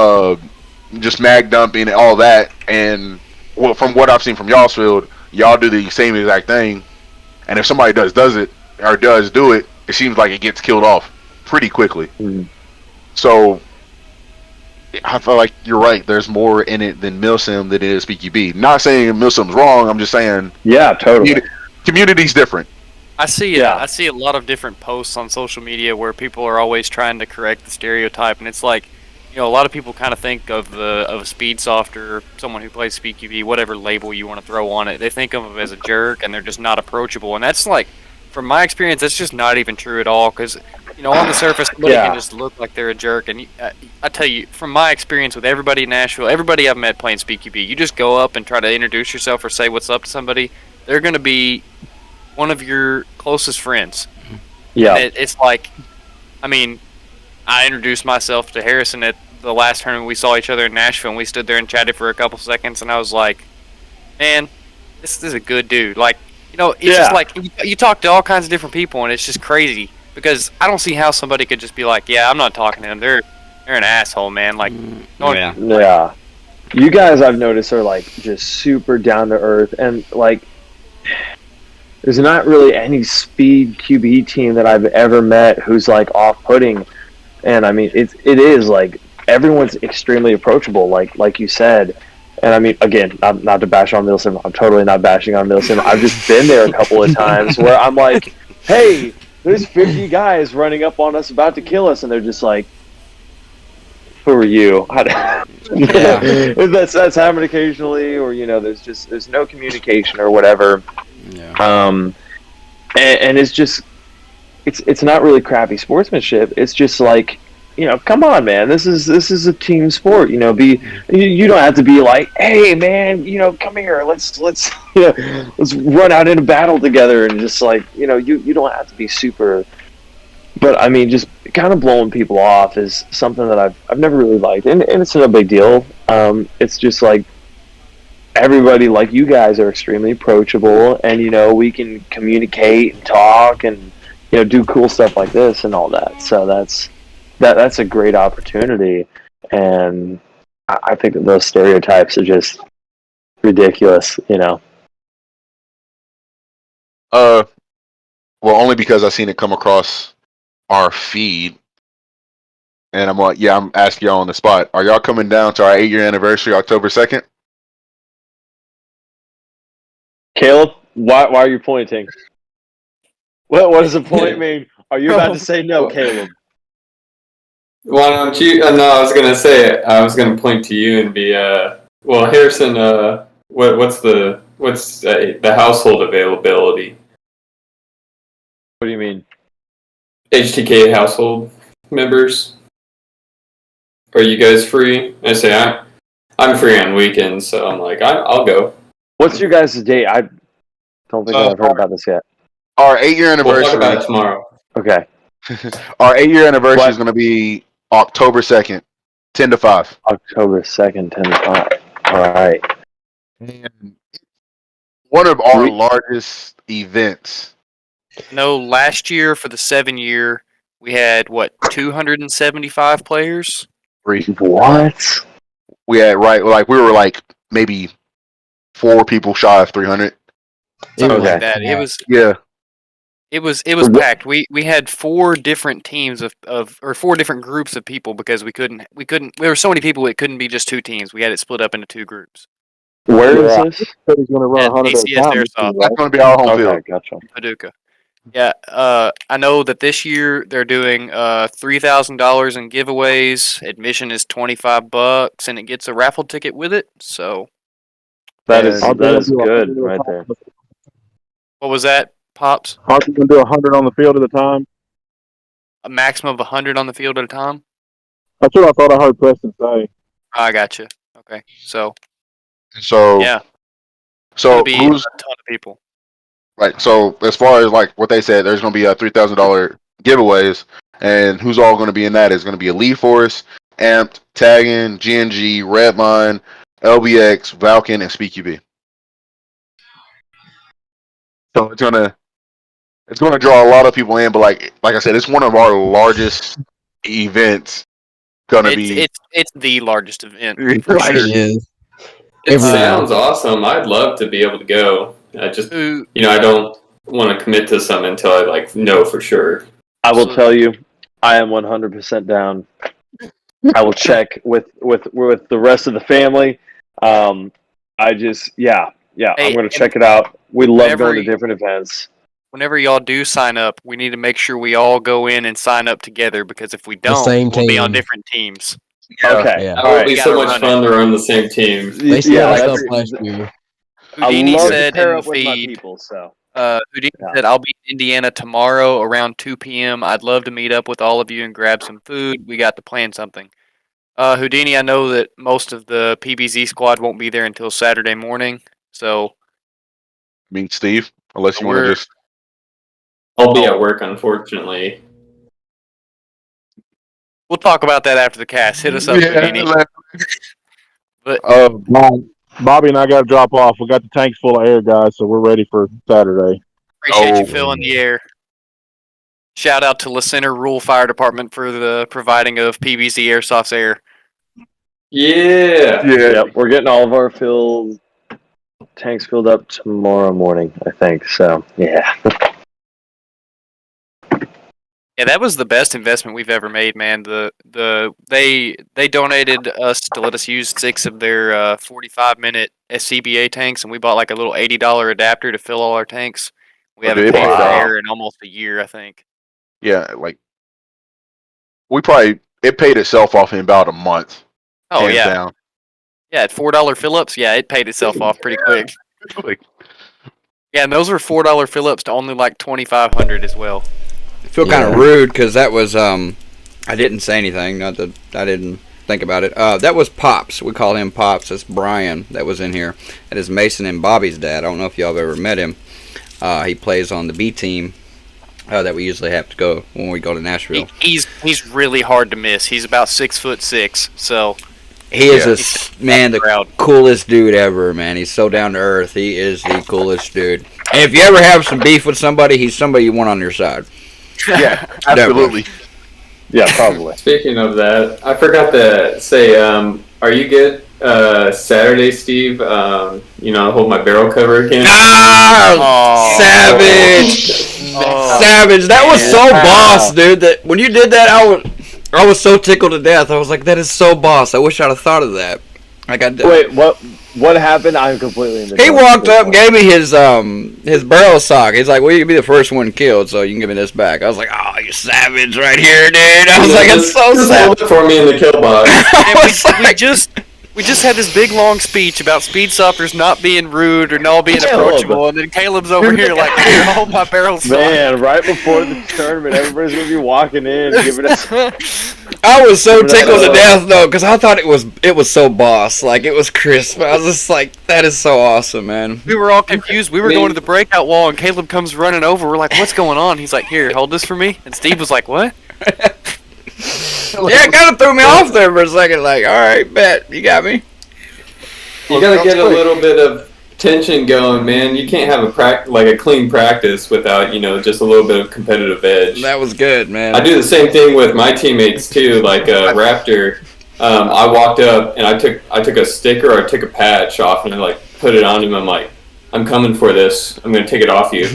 just mag dumping, and all that. And from what I've seen from y'all's field, y'all do the same exact thing. And if somebody does it, or does do it, it seems like it gets killed off pretty quickly. Mm-hmm. So I feel like you're right. There's more in it than MilSim than it is SpeakUV. Not saying MilSim's wrong. I'm just saying. Yeah, totally. Community's different. I see a lot of different posts on social media where people are always trying to correct the stereotype, and it's like, you know, a lot of people kind of think of a speed softer, someone who plays SpeakUV, whatever label you want to throw on it. They think of them as a jerk, and they're just not approachable. And that's like, from my experience, that's just not even true at all. Because, you know, on the surface, somebody can just look like they're a jerk. And I tell you, from my experience with everybody in Nashville, everybody I've met playing SpeakUV, you just go up and try to introduce yourself or say what's up to somebody, they're going to be one of your closest friends. Yeah. It's like, I mean, I introduced myself to Harrison at the last tournament we saw each other in Nashville, and we stood there and chatted for a couple seconds, and I was like, man, this is a good dude. Like, you know, it's just like, you talk to all kinds of different people, and it's just crazy, because I don't see how somebody could just be like, yeah, I'm not talking to them. They're an asshole, man. Like, yeah. You guys, I've noticed, are like just super down to earth, and like, there's not really any speed QB team that I've ever met who's like off-putting. And I mean, it is like everyone's extremely approachable, like you said. And I mean, again, not to bash on MilSim. I'm totally not bashing on MilSim. I've just been there a couple of times where I'm like, hey, there's 50 guys running up on us about to kill us, and they're just like, who are you? That's happened occasionally, or you know, there's no communication or whatever. Yeah. And it's just it's not really crappy sportsmanship. It's just like, you know, come on, man. This is a team sport. You know, you don't have to be like, hey, man, you know, come here. Let's you know, let's run out in a battle together, and just like, you know, you don't have to be super. But I mean, just kind of blowing people off is something that I've never really liked, and it's no big deal. It's just like, everybody, like you guys, are extremely approachable, and you know, we can communicate and talk and, you know, do cool stuff like this and all that. So that's a great opportunity, and I think that those stereotypes are just ridiculous, you know. Well, only because I've seen it come across our feed, and I'm like, I'm asking y'all on the spot. Are y'all coming down to our 8-year anniversary, October 2nd? Caleb, why are you pointing? What does the point mean? Are you about to say no, Caleb? Why don't you? No, I was gonna say, I was gonna point to you and be, well, Harrison, what's the household availability? What do you mean? HTK household members. Are you guys free? I say I'm free on weekends, so I'm like, I'll go. What's your guys' date? I don't think I've heard about this yet. Our 8-year anniversary. We'll talk about it tomorrow. Okay. Our 8-year anniversary is going to be October 2nd, 10 to 5. October 2nd, 10 to 5. All right. And one of our largest events. No, last year for the 7-year, we had 275 players. What? We had we were like maybe 4 people shy of 300. Something like that. It was It was packed. We had 4 different teams or 4 different groups of people, because we couldn't there were so many people it couldn't be just 2 teams. We had it split up into 2 groups. Where is this? Said he's going to run At 100 at a ACS time. Airsoft. That's going to be our home Okay, field. gotcha. Paducah. Yeah, I know that this year they're doing $3,000 in giveaways. Admission is $25, and it gets a raffle ticket with it. So That is I'll good do 100 at a right time. there. what was that, Pops? Aren't you going to do 100 on the field at a time? A maximum of 100 on the field at a time? That's what I thought I heard Preston say. I got you. Okay, so So yeah, so it'll be a ton who's of people. right? So as far as like what they said, there's going to be a $3,000 giveaways, and who's all going to be in that is going to be Elite Force, Amped, Tagging, GNG, Redline, LBX, Valken, and SpeakUB. So it's gonna draw a lot of people in, but like I said, it's one of our largest events. It's the largest event. For Right. sure. It is. It Every sounds awesome. I'd love to be able to go. I just, Who- I don't want to commit to something until I like know for sure. I will tell you, I am 100% down. I will check with the rest of the family. I just, yeah, Hey, I'm going to check it out. We love whenever going to you- different events. Whenever y'all do sign up, we need to make sure we all go in and sign up together, because if we The don't, same we'll be on team. different teams. Okay. Yeah. That All would right. be We so gotta much run fun to run the same team. They set Yeah, us that's- up last year. Houdini I love said to pair in up the with my feed, people, so. Houdini Yeah. said, I'll be in Indiana tomorrow around 2 p.m. I'd love to meet up with all of you and grab some food. We got to plan something. Houdini, I know that most of the PBZ squad won't be there until Saturday morning, so I mean, Steve, unless you want to We're- just I'll be at work, unfortunately. we'll talk about that after the cast. Hit us up, Houdini. Bobby and I got to drop off. We got the tanks full of air, guys, so we're ready for Saturday. Appreciate you Oh. filling the air. Shout out to La Center Rural Fire Department for the providing of PBZ Airsoft's air. Yeah. Yep, we're getting all of our tanks filled up tomorrow morning, I think. So, yeah. Yeah, that was the best investment we've ever made, man. They donated us to let us use 6 of their 45-minute SCBA tanks, and we bought like a little $80 adapter to fill all our tanks. We haven't Okay, paid for wow. air in almost a year, I think. yeah, like it paid itself off in about a month. Oh hands yeah, down. yeah. At $4 fill-ups, yeah, it paid itself off pretty quick. Like, Yeah, and those were $4 fill-ups to only like 2,500 as well. I feel kind of rude because that was I didn't say anything. Not that I didn't think about it. That was Pops. We call him Pops. That's Brian that was in here. That is Mason and Bobby's dad. I don't know if y'all have ever met him. He plays on the B team that we usually have to go when we go to Nashville. He's really hard to miss. He's about 6'6", so He is Yeah. the coolest dude ever, man. He's so down to earth. He is the coolest dude. And if you ever have some beef with somebody, he's somebody you want on your side. yeah, absolutely. Yeah, probably. Speaking of that, I forgot to say, are you good Saturday, Steve? Hold my barrel cover again. Ah, savage, Oh, savage. That was man. so boss, dude. That when you did that, I was so tickled to death. I was like, that is so boss. I wish I'd have thought of that. Wait, what happened? I'm completely in the He dark. walked up and gave me his barrel sock. He's like, well, you can be the first one killed, so you can give me this back. I was like, oh, you savage right here, dude. I was like, it's so Just savage. hold it for me in the kill box. And we just had this big long speech about speed stoppers not being rude or not being Caleb. approachable, and then Caleb's over here like, "Here, hold my barrel sock." Man, right before the tournament, everybody's going to be walking in, giving us... I was so Remember that tickled to song? death though, because I thought it was so boss, like it was crisp. I was just like, that is so awesome, man. We were all confused. We were going to the breakout wall, and Caleb comes running over. We're like, "What's going on?" He's like, "Here, hold this for me." And Steve was like, "What?" Yeah, it kind of threw me off there for a second. Like, all right, bet you got me. You gotta get a little bit of tension going, man. You can't have a clean practice without, just a little bit of competitive edge. That was good, man. I do the same thing with my teammates too. Like Raptor, I walked up and I took a sticker or I took a patch off and I put it on him. I'm like, I'm coming for this. I'm gonna take it off you.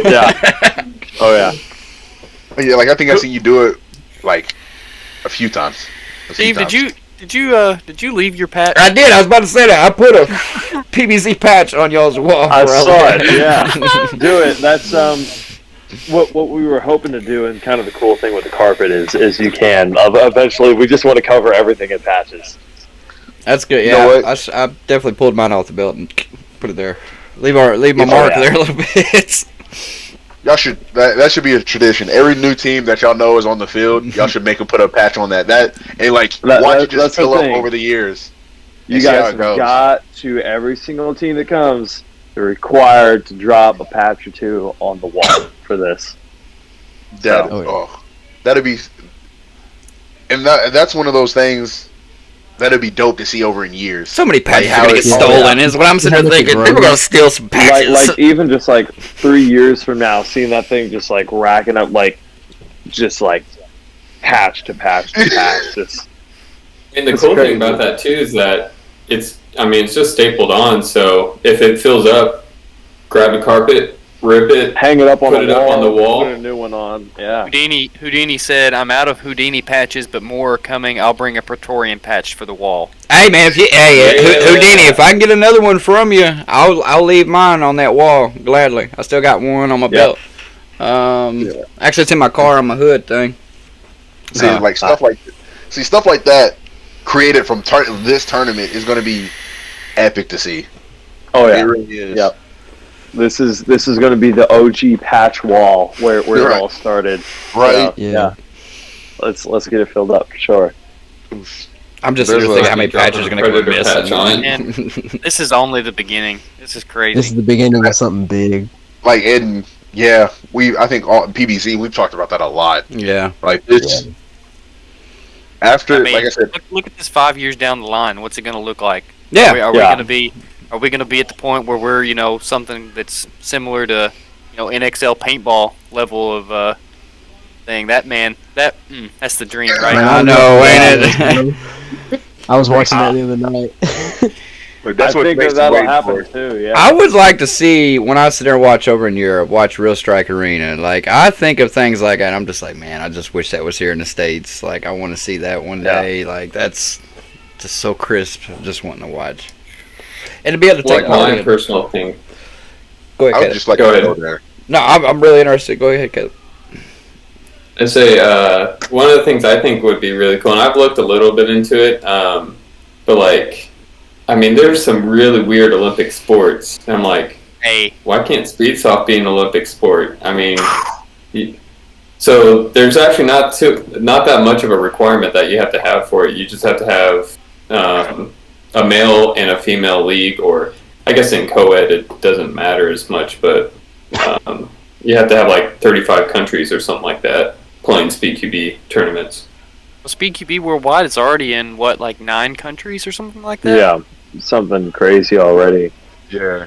Yeah. Oh, yeah. Yeah, I think I've seen you do it a few times. Steve, did you leave your patch? I did. I was about to say that. PVC patch on y'all's wall. I saw it. Yeah, do it. That's what we were hoping to do, and kind of the cool thing with the carpet is you can eventually. We just want to cover everything in patches. That's good. You know Yeah, I definitely pulled mine off the belt and put it there. Leave my mark there a little bit. Y'all should that should be a tradition. Every new team that y'all know is on the field, y'all should make them put a patch on that. Watch it just fill up over the years. You guys have got to, every single team that comes, they're required to drop a patch or two on the wall for this. That'd be, and that's one of those things that'd be dope to see over in years. So many patches are gonna get stolen. Is what I'm sitting there thinking. People are gonna steal some patches. Like even just like 3 years from now, seeing that thing just like racking up just patch to patch to patch. And the cool thing about that too is that it's just stapled on. So if it fills up, grab a carpet, rip it, hang it up on put it up on the wall, put a new one on. Yeah. Houdini said, "I'm out of Houdini patches, but more are coming. I'll bring a Praetorian patch for the wall." Hey man, Houdini, if I can get another one from you, I'll leave mine on that wall gladly. I still got one on my belt. Actually, it's in my car on my hood thing. Stuff like that created from this tournament is going to be epic to see. Oh yeah, it really is. Yep. This is going to be the OG patch wall where it all started. Right. Yeah. Let's get it filled up for sure. I'm just thinking how many patches are going to go missing. And this is only the beginning. This is crazy. This is the beginning of something big. I think PBC we've talked about that a lot. Yeah. Like this. Yeah. After, like I said, look at this 5 years down the line. What's it going to look like? Yeah. Are we going to be? Are we going to be at the point where we're something that's similar to NXL paintball level of thing? That's the dream, right? I know, ain't it? I was watching that the other night. I think that'll happen too. Yeah. I would like to see, when I sit there and watch over in Europe, watch Real Strike Arena. Like, I think of things like that. I'm just like, man, I just wish that was here in the States. Like, I want to see that one day. Like, that's just so crisp. Just wanting to watch. And to be able to take my personal thing. Go ahead, I would just like to go there. No, I'm really interested. Go ahead, Caleb. I say one of the things I think would be really cool, and I've looked a little bit into it, but there's some really weird Olympic sports. And I'm like, hey, why can't Speedsoft be an Olympic sport? So there's actually not that much of a requirement that you have to have for it. You just have to have a male and a female league, or I guess in co-ed it doesn't matter as much, but you have to have 35 countries or something like that playing SpeedQB tournaments. Well, SpeedQB Worldwide is already in 9 countries or something like that? Yeah, something crazy already. Yeah.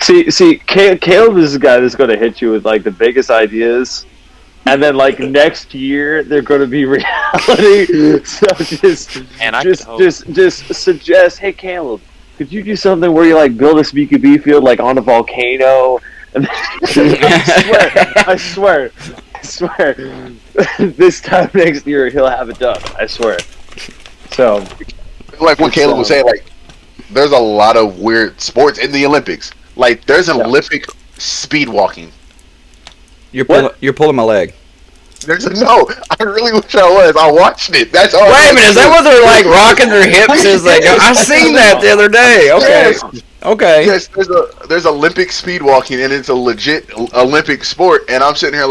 See, Caleb is the guy that's going to hit you with the biggest ideas, and then next year they're going to be reality. So just suggest, hey Caleb, could you do something where you build a SpeedQB field on a volcano? And I swear, this time next year he'll have it done. I swear. So, what Caleb was saying, there's a lot of weird sports in the Olympics. There's an Olympic speed walking. You're pulling my leg. No, I really wish I was. I watched it. That's all. Wait a minute, is that what they're rocking their hips? I seen that the other day. Okay. Yes. Okay. Yes, there's Olympic speed walking, and it's a legit Olympic sport. And I'm sitting here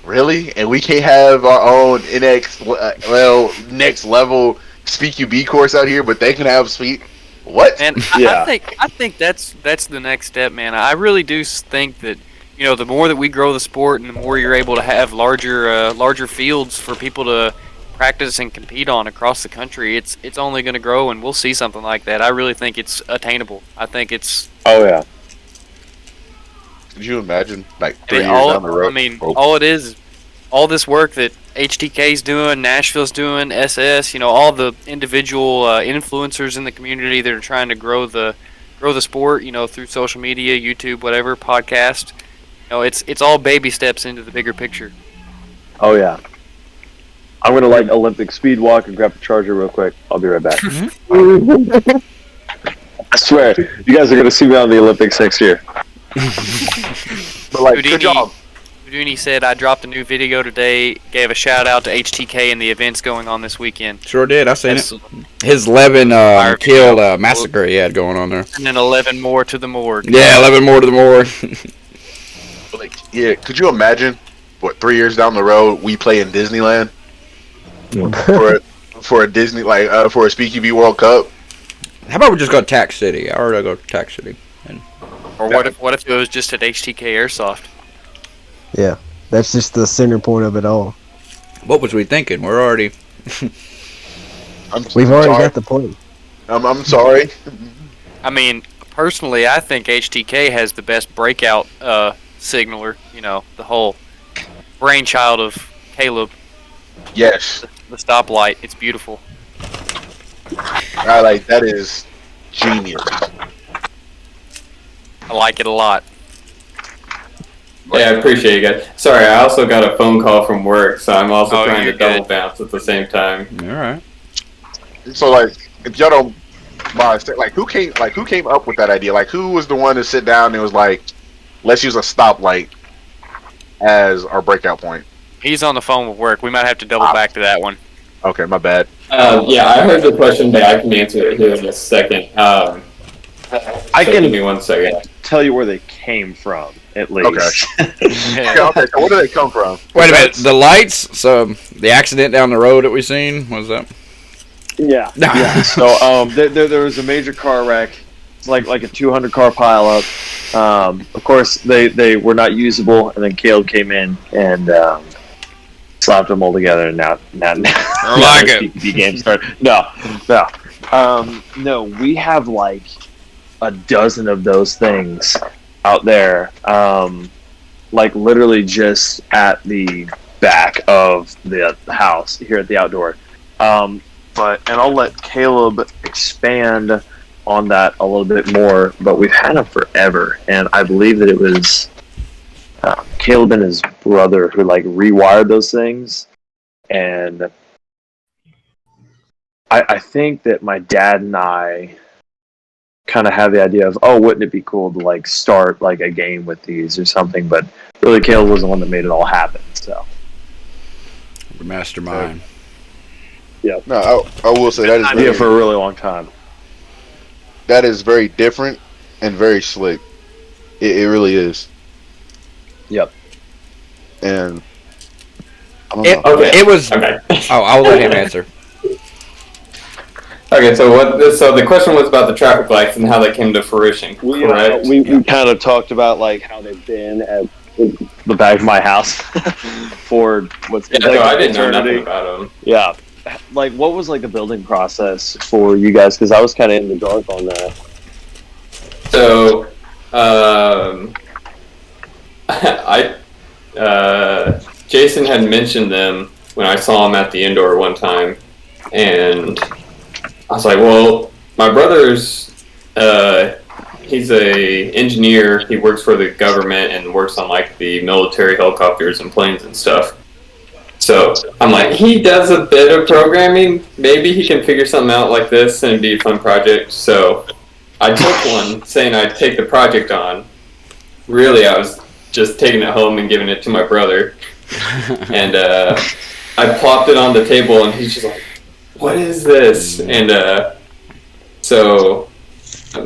really? And we can't have our own next level SpeedQB course out here, but they can have speed. What? And I think that's the next step, man. I really do think that the more that we grow the sport, and the more you're able to have larger fields for people to practice and compete on across the country, it's only going to grow, and we'll see something like that. I really think it's attainable. I think it's. Oh yeah. Could you imagine 3 years down the road? All it is all this work that HTK's doing, Nashville's doing, SS, all the individual influencers in the community that are trying to grow the sport, through social media, YouTube, whatever, podcast. It's all baby steps into the bigger picture. Oh yeah. I'm gonna Olympic speed walk and grab the charger real quick. I'll be right back. I swear, you guys are going to see me on the Olympics next year. But like, good job. Houdini said, I dropped a new video today, gave a shout out to HTK and the events going on this weekend. Sure did. I seen it. His 11 killed massacre he had going on there. And then 11 more to the morgue. Yeah, 11 more to the morgue. Like, yeah, could you imagine, 3 years down the road, we play in Disneyland? for a Disney, for a Speak UB World Cup? How about we just go to Tax City? I already go to Tax City. Or what if it was just at HTK Airsoft? Yeah, that's just the center point of it all. What was we thinking? We're already... We've already got the point. I'm sorry. I mean, personally, I think HTK has the best breakout signaler. You know, the whole brainchild of Caleb. Yes. The stoplight. It's beautiful. That is genius. I like it a lot. Yeah, I appreciate you guys. Sorry, I also got a phone call from work, so I'm also trying to double bounce at the same time. All right. So, like, if y'all don't mind, who came up with that idea? Like, who was the one to sit down and was like, let's use a stoplight as our breakout point? He's on the phone with work. We might have to double back to that one. Okay, my bad. Yeah, I heard the question, but I can answer it here in a second. Give me 1 second. Tell you where they came from, at least. Okay. Okay, so where did they come from? Wait a minute. The lights, so the accident down the road that we seen, was that? Yeah. So there was a major car wreck. It's like a 200 car pileup. Of course, they were not usable, and then Caleb came in and slapped them all together, and now I like it. PvP game started. No, we have like a dozen of those things out there, like literally just at the back of the house here at the outdoor. And I'll let Caleb expand on that a little bit more, but we've had them forever, and I believe that it was Caleb and his brother who like rewired those things, and I think that my dad and I kind of have the idea of, wouldn't it be cool to like start like a game with these or something, but really Caleb was the one that made it all happen. So the mastermind. Yeah. No, I will say that is idea for a really long time. That is very different and very slick. It really is. Yep. And I don't know. It was. Okay. Oh, I'll let him answer. Okay, so the question was about the traffic lights and how they came to fruition. Correct? We kind of talked about like how they've been at the back of my house for what's I didn't know nothing about them. Yeah. Like, what was like the building process for you guys? Because I was kind of in the dark on that. So, Jason had mentioned them when I saw him at the indoor one time, and I was like, well, my brother's, he's a engineer. He works for the government and works on like the military helicopters and planes and stuff. So I'm like, he does a bit of programming. Maybe he can figure something out like this and it'd be a fun project. So I took one saying I'd take the project on. Really, I was just taking it home and giving it to my brother. And I plopped it on the table and he's just like, what is this? And so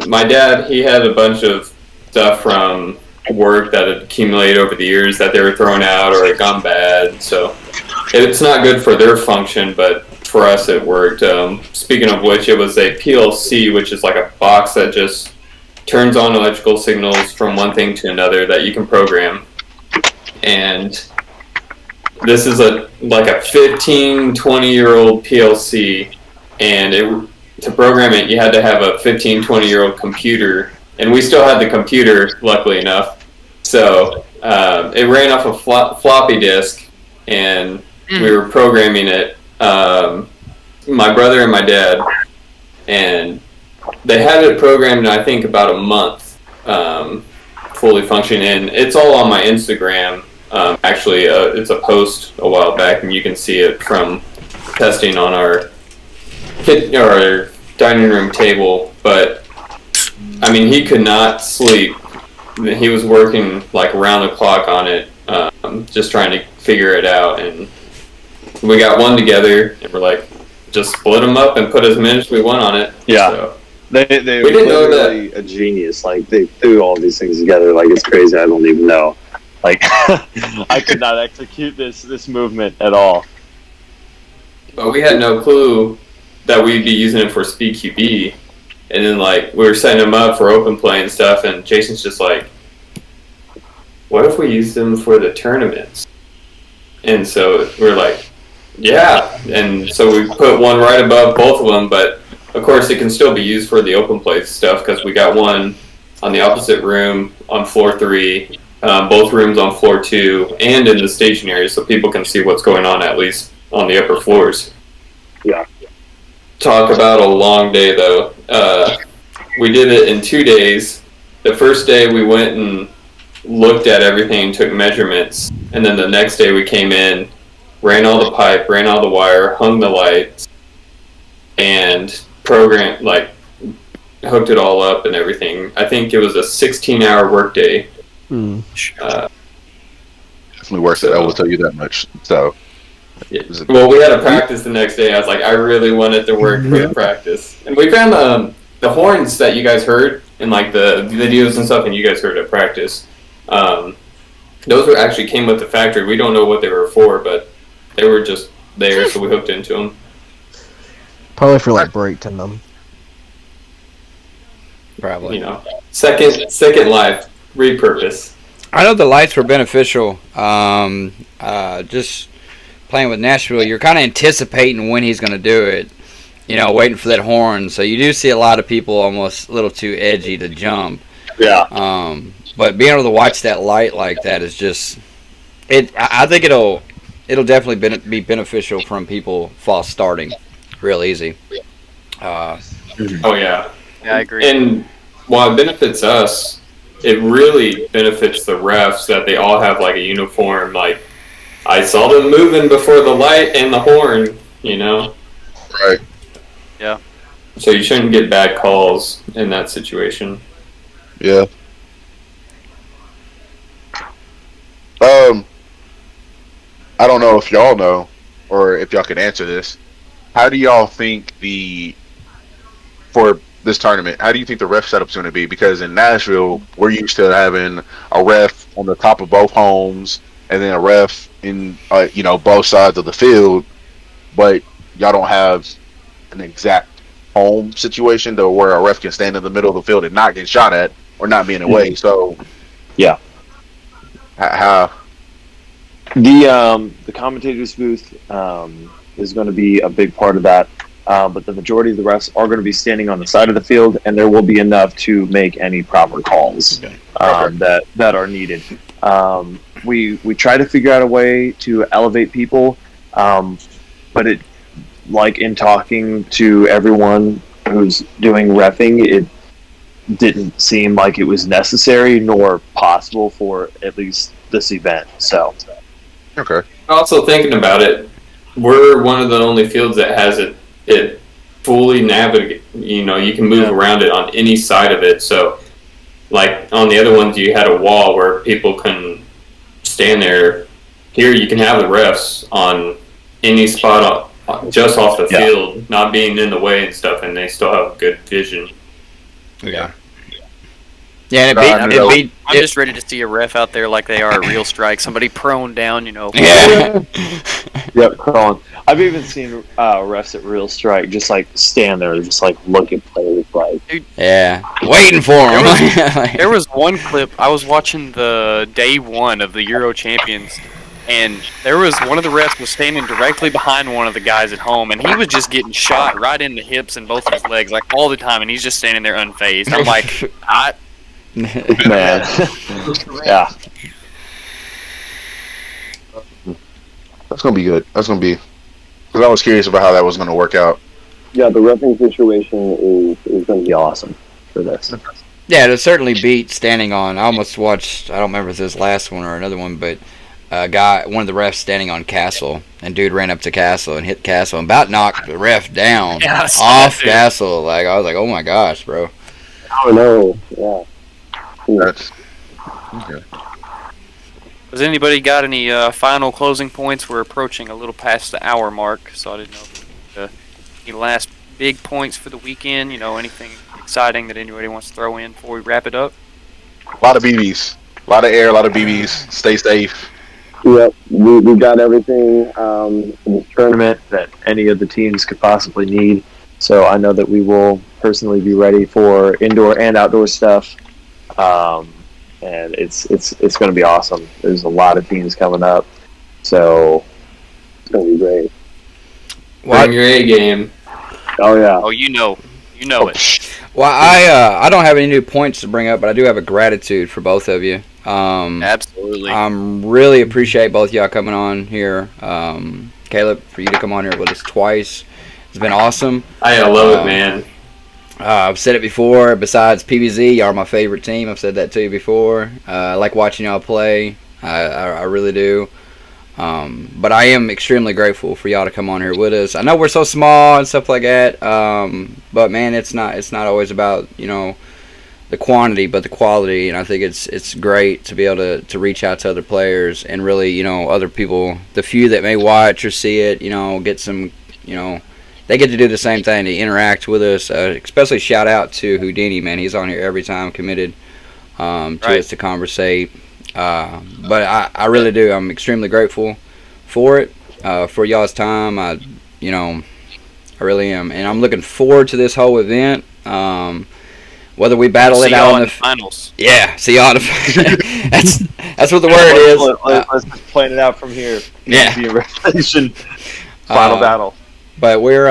my dad, he had a bunch of stuff from work that had accumulated over the years that they were throwing out or had gone bad. So it's not good for their function, but for us it worked. Speaking of which, it was a PLC, which is like a box that just turns on electrical signals from one thing to another that you can program. And this is like a 15, 20-year-old PLC, and to program it, you had to have a 15, 20-year-old computer, and we still had the computer, luckily enough. So it ran off a floppy disk, and we were programming it, my brother and my dad, and they had it programmed in, I think, about a month, fully functioning. And it's all on my Instagram. Actually, it's a post a while back, and you can see it from testing on our dining room table. But I mean, he could not sleep. He was working like around the clock on it, just trying to figure it out. And we got one together, and we're like, just split them up and put as many as we want on it. Yeah. So, They we didn't know literally a genius. Like, they threw all these things together. Like, it's crazy. I don't even know. Like, I could not execute this movement at all. But we had no clue that we'd be using it for Speed QB. And then, like, we were setting them up for open play and stuff, and Jason's just like, what if we use them for the tournaments? And so we're like, yeah. And so we put one right above both of them, but of course it can still be used for the open play stuff because we got one on the opposite room on floor 3, both rooms on floor 2, and in the staging area so people can see what's going on at least on the upper floors. Yeah. Talk about a long day, though. We did it in 2 days. The first day we went and looked at everything, took measurements, and then the next day we came in, ran all the pipe, ran all the wire, hung the lights, and programmed, like, hooked it all up and everything. I think it was a 16-hour workday. Definitely worth it. I will tell you that much. So. Yeah. Well, we had a practice the next day. I was like, I really wanted to work for the practice. And we found the horns that you guys heard in like the videos and stuff, and you guys heard at practice. Those were actually came with the factory. We don't know what they were for, but they were just there, so we hooked into them. Probably for like brakes in them. Probably. You know, second life, repurpose. I know the lights were beneficial. Just playing with Nashville, you're kind of anticipating when he's going to do it, you know, waiting for that horn. So you do see a lot of people almost a little too edgy to jump. Yeah. But being able to watch that light like that is just it. I think it'll definitely be beneficial from people false starting real easy. Oh yeah, I agree. And while it benefits us, it really benefits the refs that they all have like a uniform. Like, I saw them moving before the light and the horn, you know? Right. Yeah. So you shouldn't get bad calls in that situation. Yeah. I don't know if y'all know, or if y'all can answer this. How do y'all think for this tournament, how do you think the ref setup's going to be? Because in Nashville, we're used to having a ref on the top of both homes, and then a ref in both sides of the field, but y'all don't have an exact home situation to where a ref can stand in the middle of the field and not get shot at or not be in the way. So, yeah, how the commentators booth is going to be a big part of that. But the majority of the refs are going to be standing on the side of the field, and there will be enough to make any proper calls that are needed. We try to figure out a way to elevate people, but it, like in talking to everyone who's doing reffing, it didn't seem like it was necessary nor possible for at least this event. So, okay. Also thinking about it, we're one of the only fields that has it fully navigate. You know, you can move around it on any side of it. So, like on the other ones, you had a wall where people can stand there. Here, you can have the refs on any spot just off the field, not being in the way and stuff, and they still have good vision. Yeah. Yeah, and I'm just ready to see a ref out there like they are at Real Strike. Somebody prone down, you know. Yeah. Yep, crawling. I've even seen refs at Real Strike just like stand there, just like look at players like. Yeah, waiting for them. There was one clip. I was watching the day 1 of the Euro Champions, and there was one of the refs was standing directly behind one of the guys at home, and he was just getting shot right in the hips and both of his legs like all the time, and he's just standing there unfazed. I'm like, man, yeah. That's gonna be good. That's gonna be. Because I was curious about how that was gonna work out. Yeah, the reffing situation is gonna be awesome for this. Yeah, it'll certainly beat standing on. I almost watched. I don't remember if this last one or another one, but one of the refs standing on Castle, and dude ran up to Castle and hit Castle and about knocked the ref down off Castle. Like I was like, oh my gosh, bro. No. Yeah. That's okay. Has anybody got any final closing points? We're approaching a little past the hour mark, so I didn't know if any last big points for the weekend. Anything exciting that anybody wants to throw in before we wrap it up? A lot of BBs, a lot of air, a lot of BBs. Stay safe. Yep, we got everything in this tournament that any of the teams could possibly need. So I know that we will personally be ready for indoor and outdoor stuff, and it's going to be awesome. There's a lot of teams coming up, so it's going to be great. Bring your A game. Oh yeah. Oh, you know it. Well, I don't have any new points to bring up, but I do have a gratitude for both of you. Absolutely. Really appreciate both y'all coming on here. Caleb, for you to come on here with us twice. It's been awesome. I love it, man. I've said it before. Besides PBZ, y'all are my favorite team. I've said that to you before. I like watching y'all play. I really do. But I am extremely grateful for y'all to come on here with us. I know we're so small and stuff like that. But man, it's not always about the quantity, but the quality. And I think it's great to be able to reach out to other players and really other people, the few that may watch or see it, get some they get to do the same thing, to interact with us. Especially shout out to Houdini, man. He's on here every time, committed to us to conversate. But I really do. I'm extremely grateful for it, for y'all's time. I really am, and I'm looking forward to this whole event. Whether we battle it out in the finals. Yeah, see y'all in the that's what the word is. Let's just plan it out from here. Yeah. Be a regulation final battle. But we're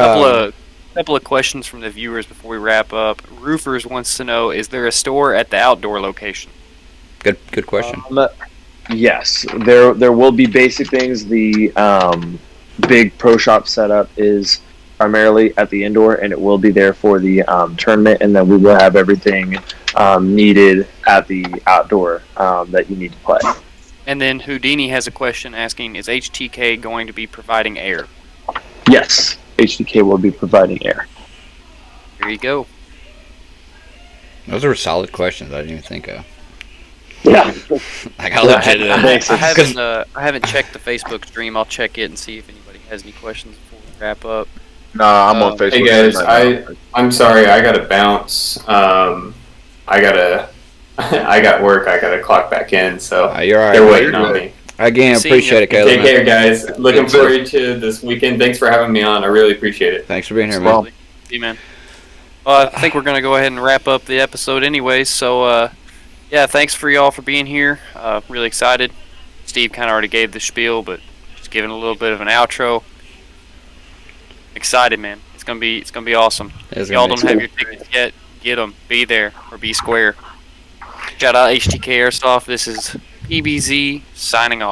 couple of questions from the viewers before we wrap up. Roofers wants to know: is there a store at the outdoor location? Good question. Yes, there will be basic things. The big pro shop setup is primarily at the indoor, and it will be there for the tournament. And then we will have everything needed at the outdoor that you need to play. And then Houdini has a question asking: is HTK going to be providing air? Yes, HTK will be providing air. There you go. Those are solid questions I didn't even think of. Yeah. I haven't checked the Facebook stream. I'll check it and see if anybody has any questions before we wrap up. Nah, I'm on Facebook. Hey guys, I'm sorry, I gotta bounce. I got work. I gotta clock back in. So you're all right. They're waiting on me. Again, appreciate it, Caleb. Take care, guys. Looking forward to this weekend. Thanks for having me on. I really appreciate it. Thanks for being here, man. See you, man. Well, I think we're gonna go ahead and wrap up the episode, anyways. So, yeah, thanks for y'all for being here. Really excited. Steve kind of already gave the spiel, but just giving a little bit of an outro. Excited, man. It's gonna be awesome. If y'all don't have your tickets yet, get them. Be there or be square. Shout out HTK Airsoft. This is PBZ signing off.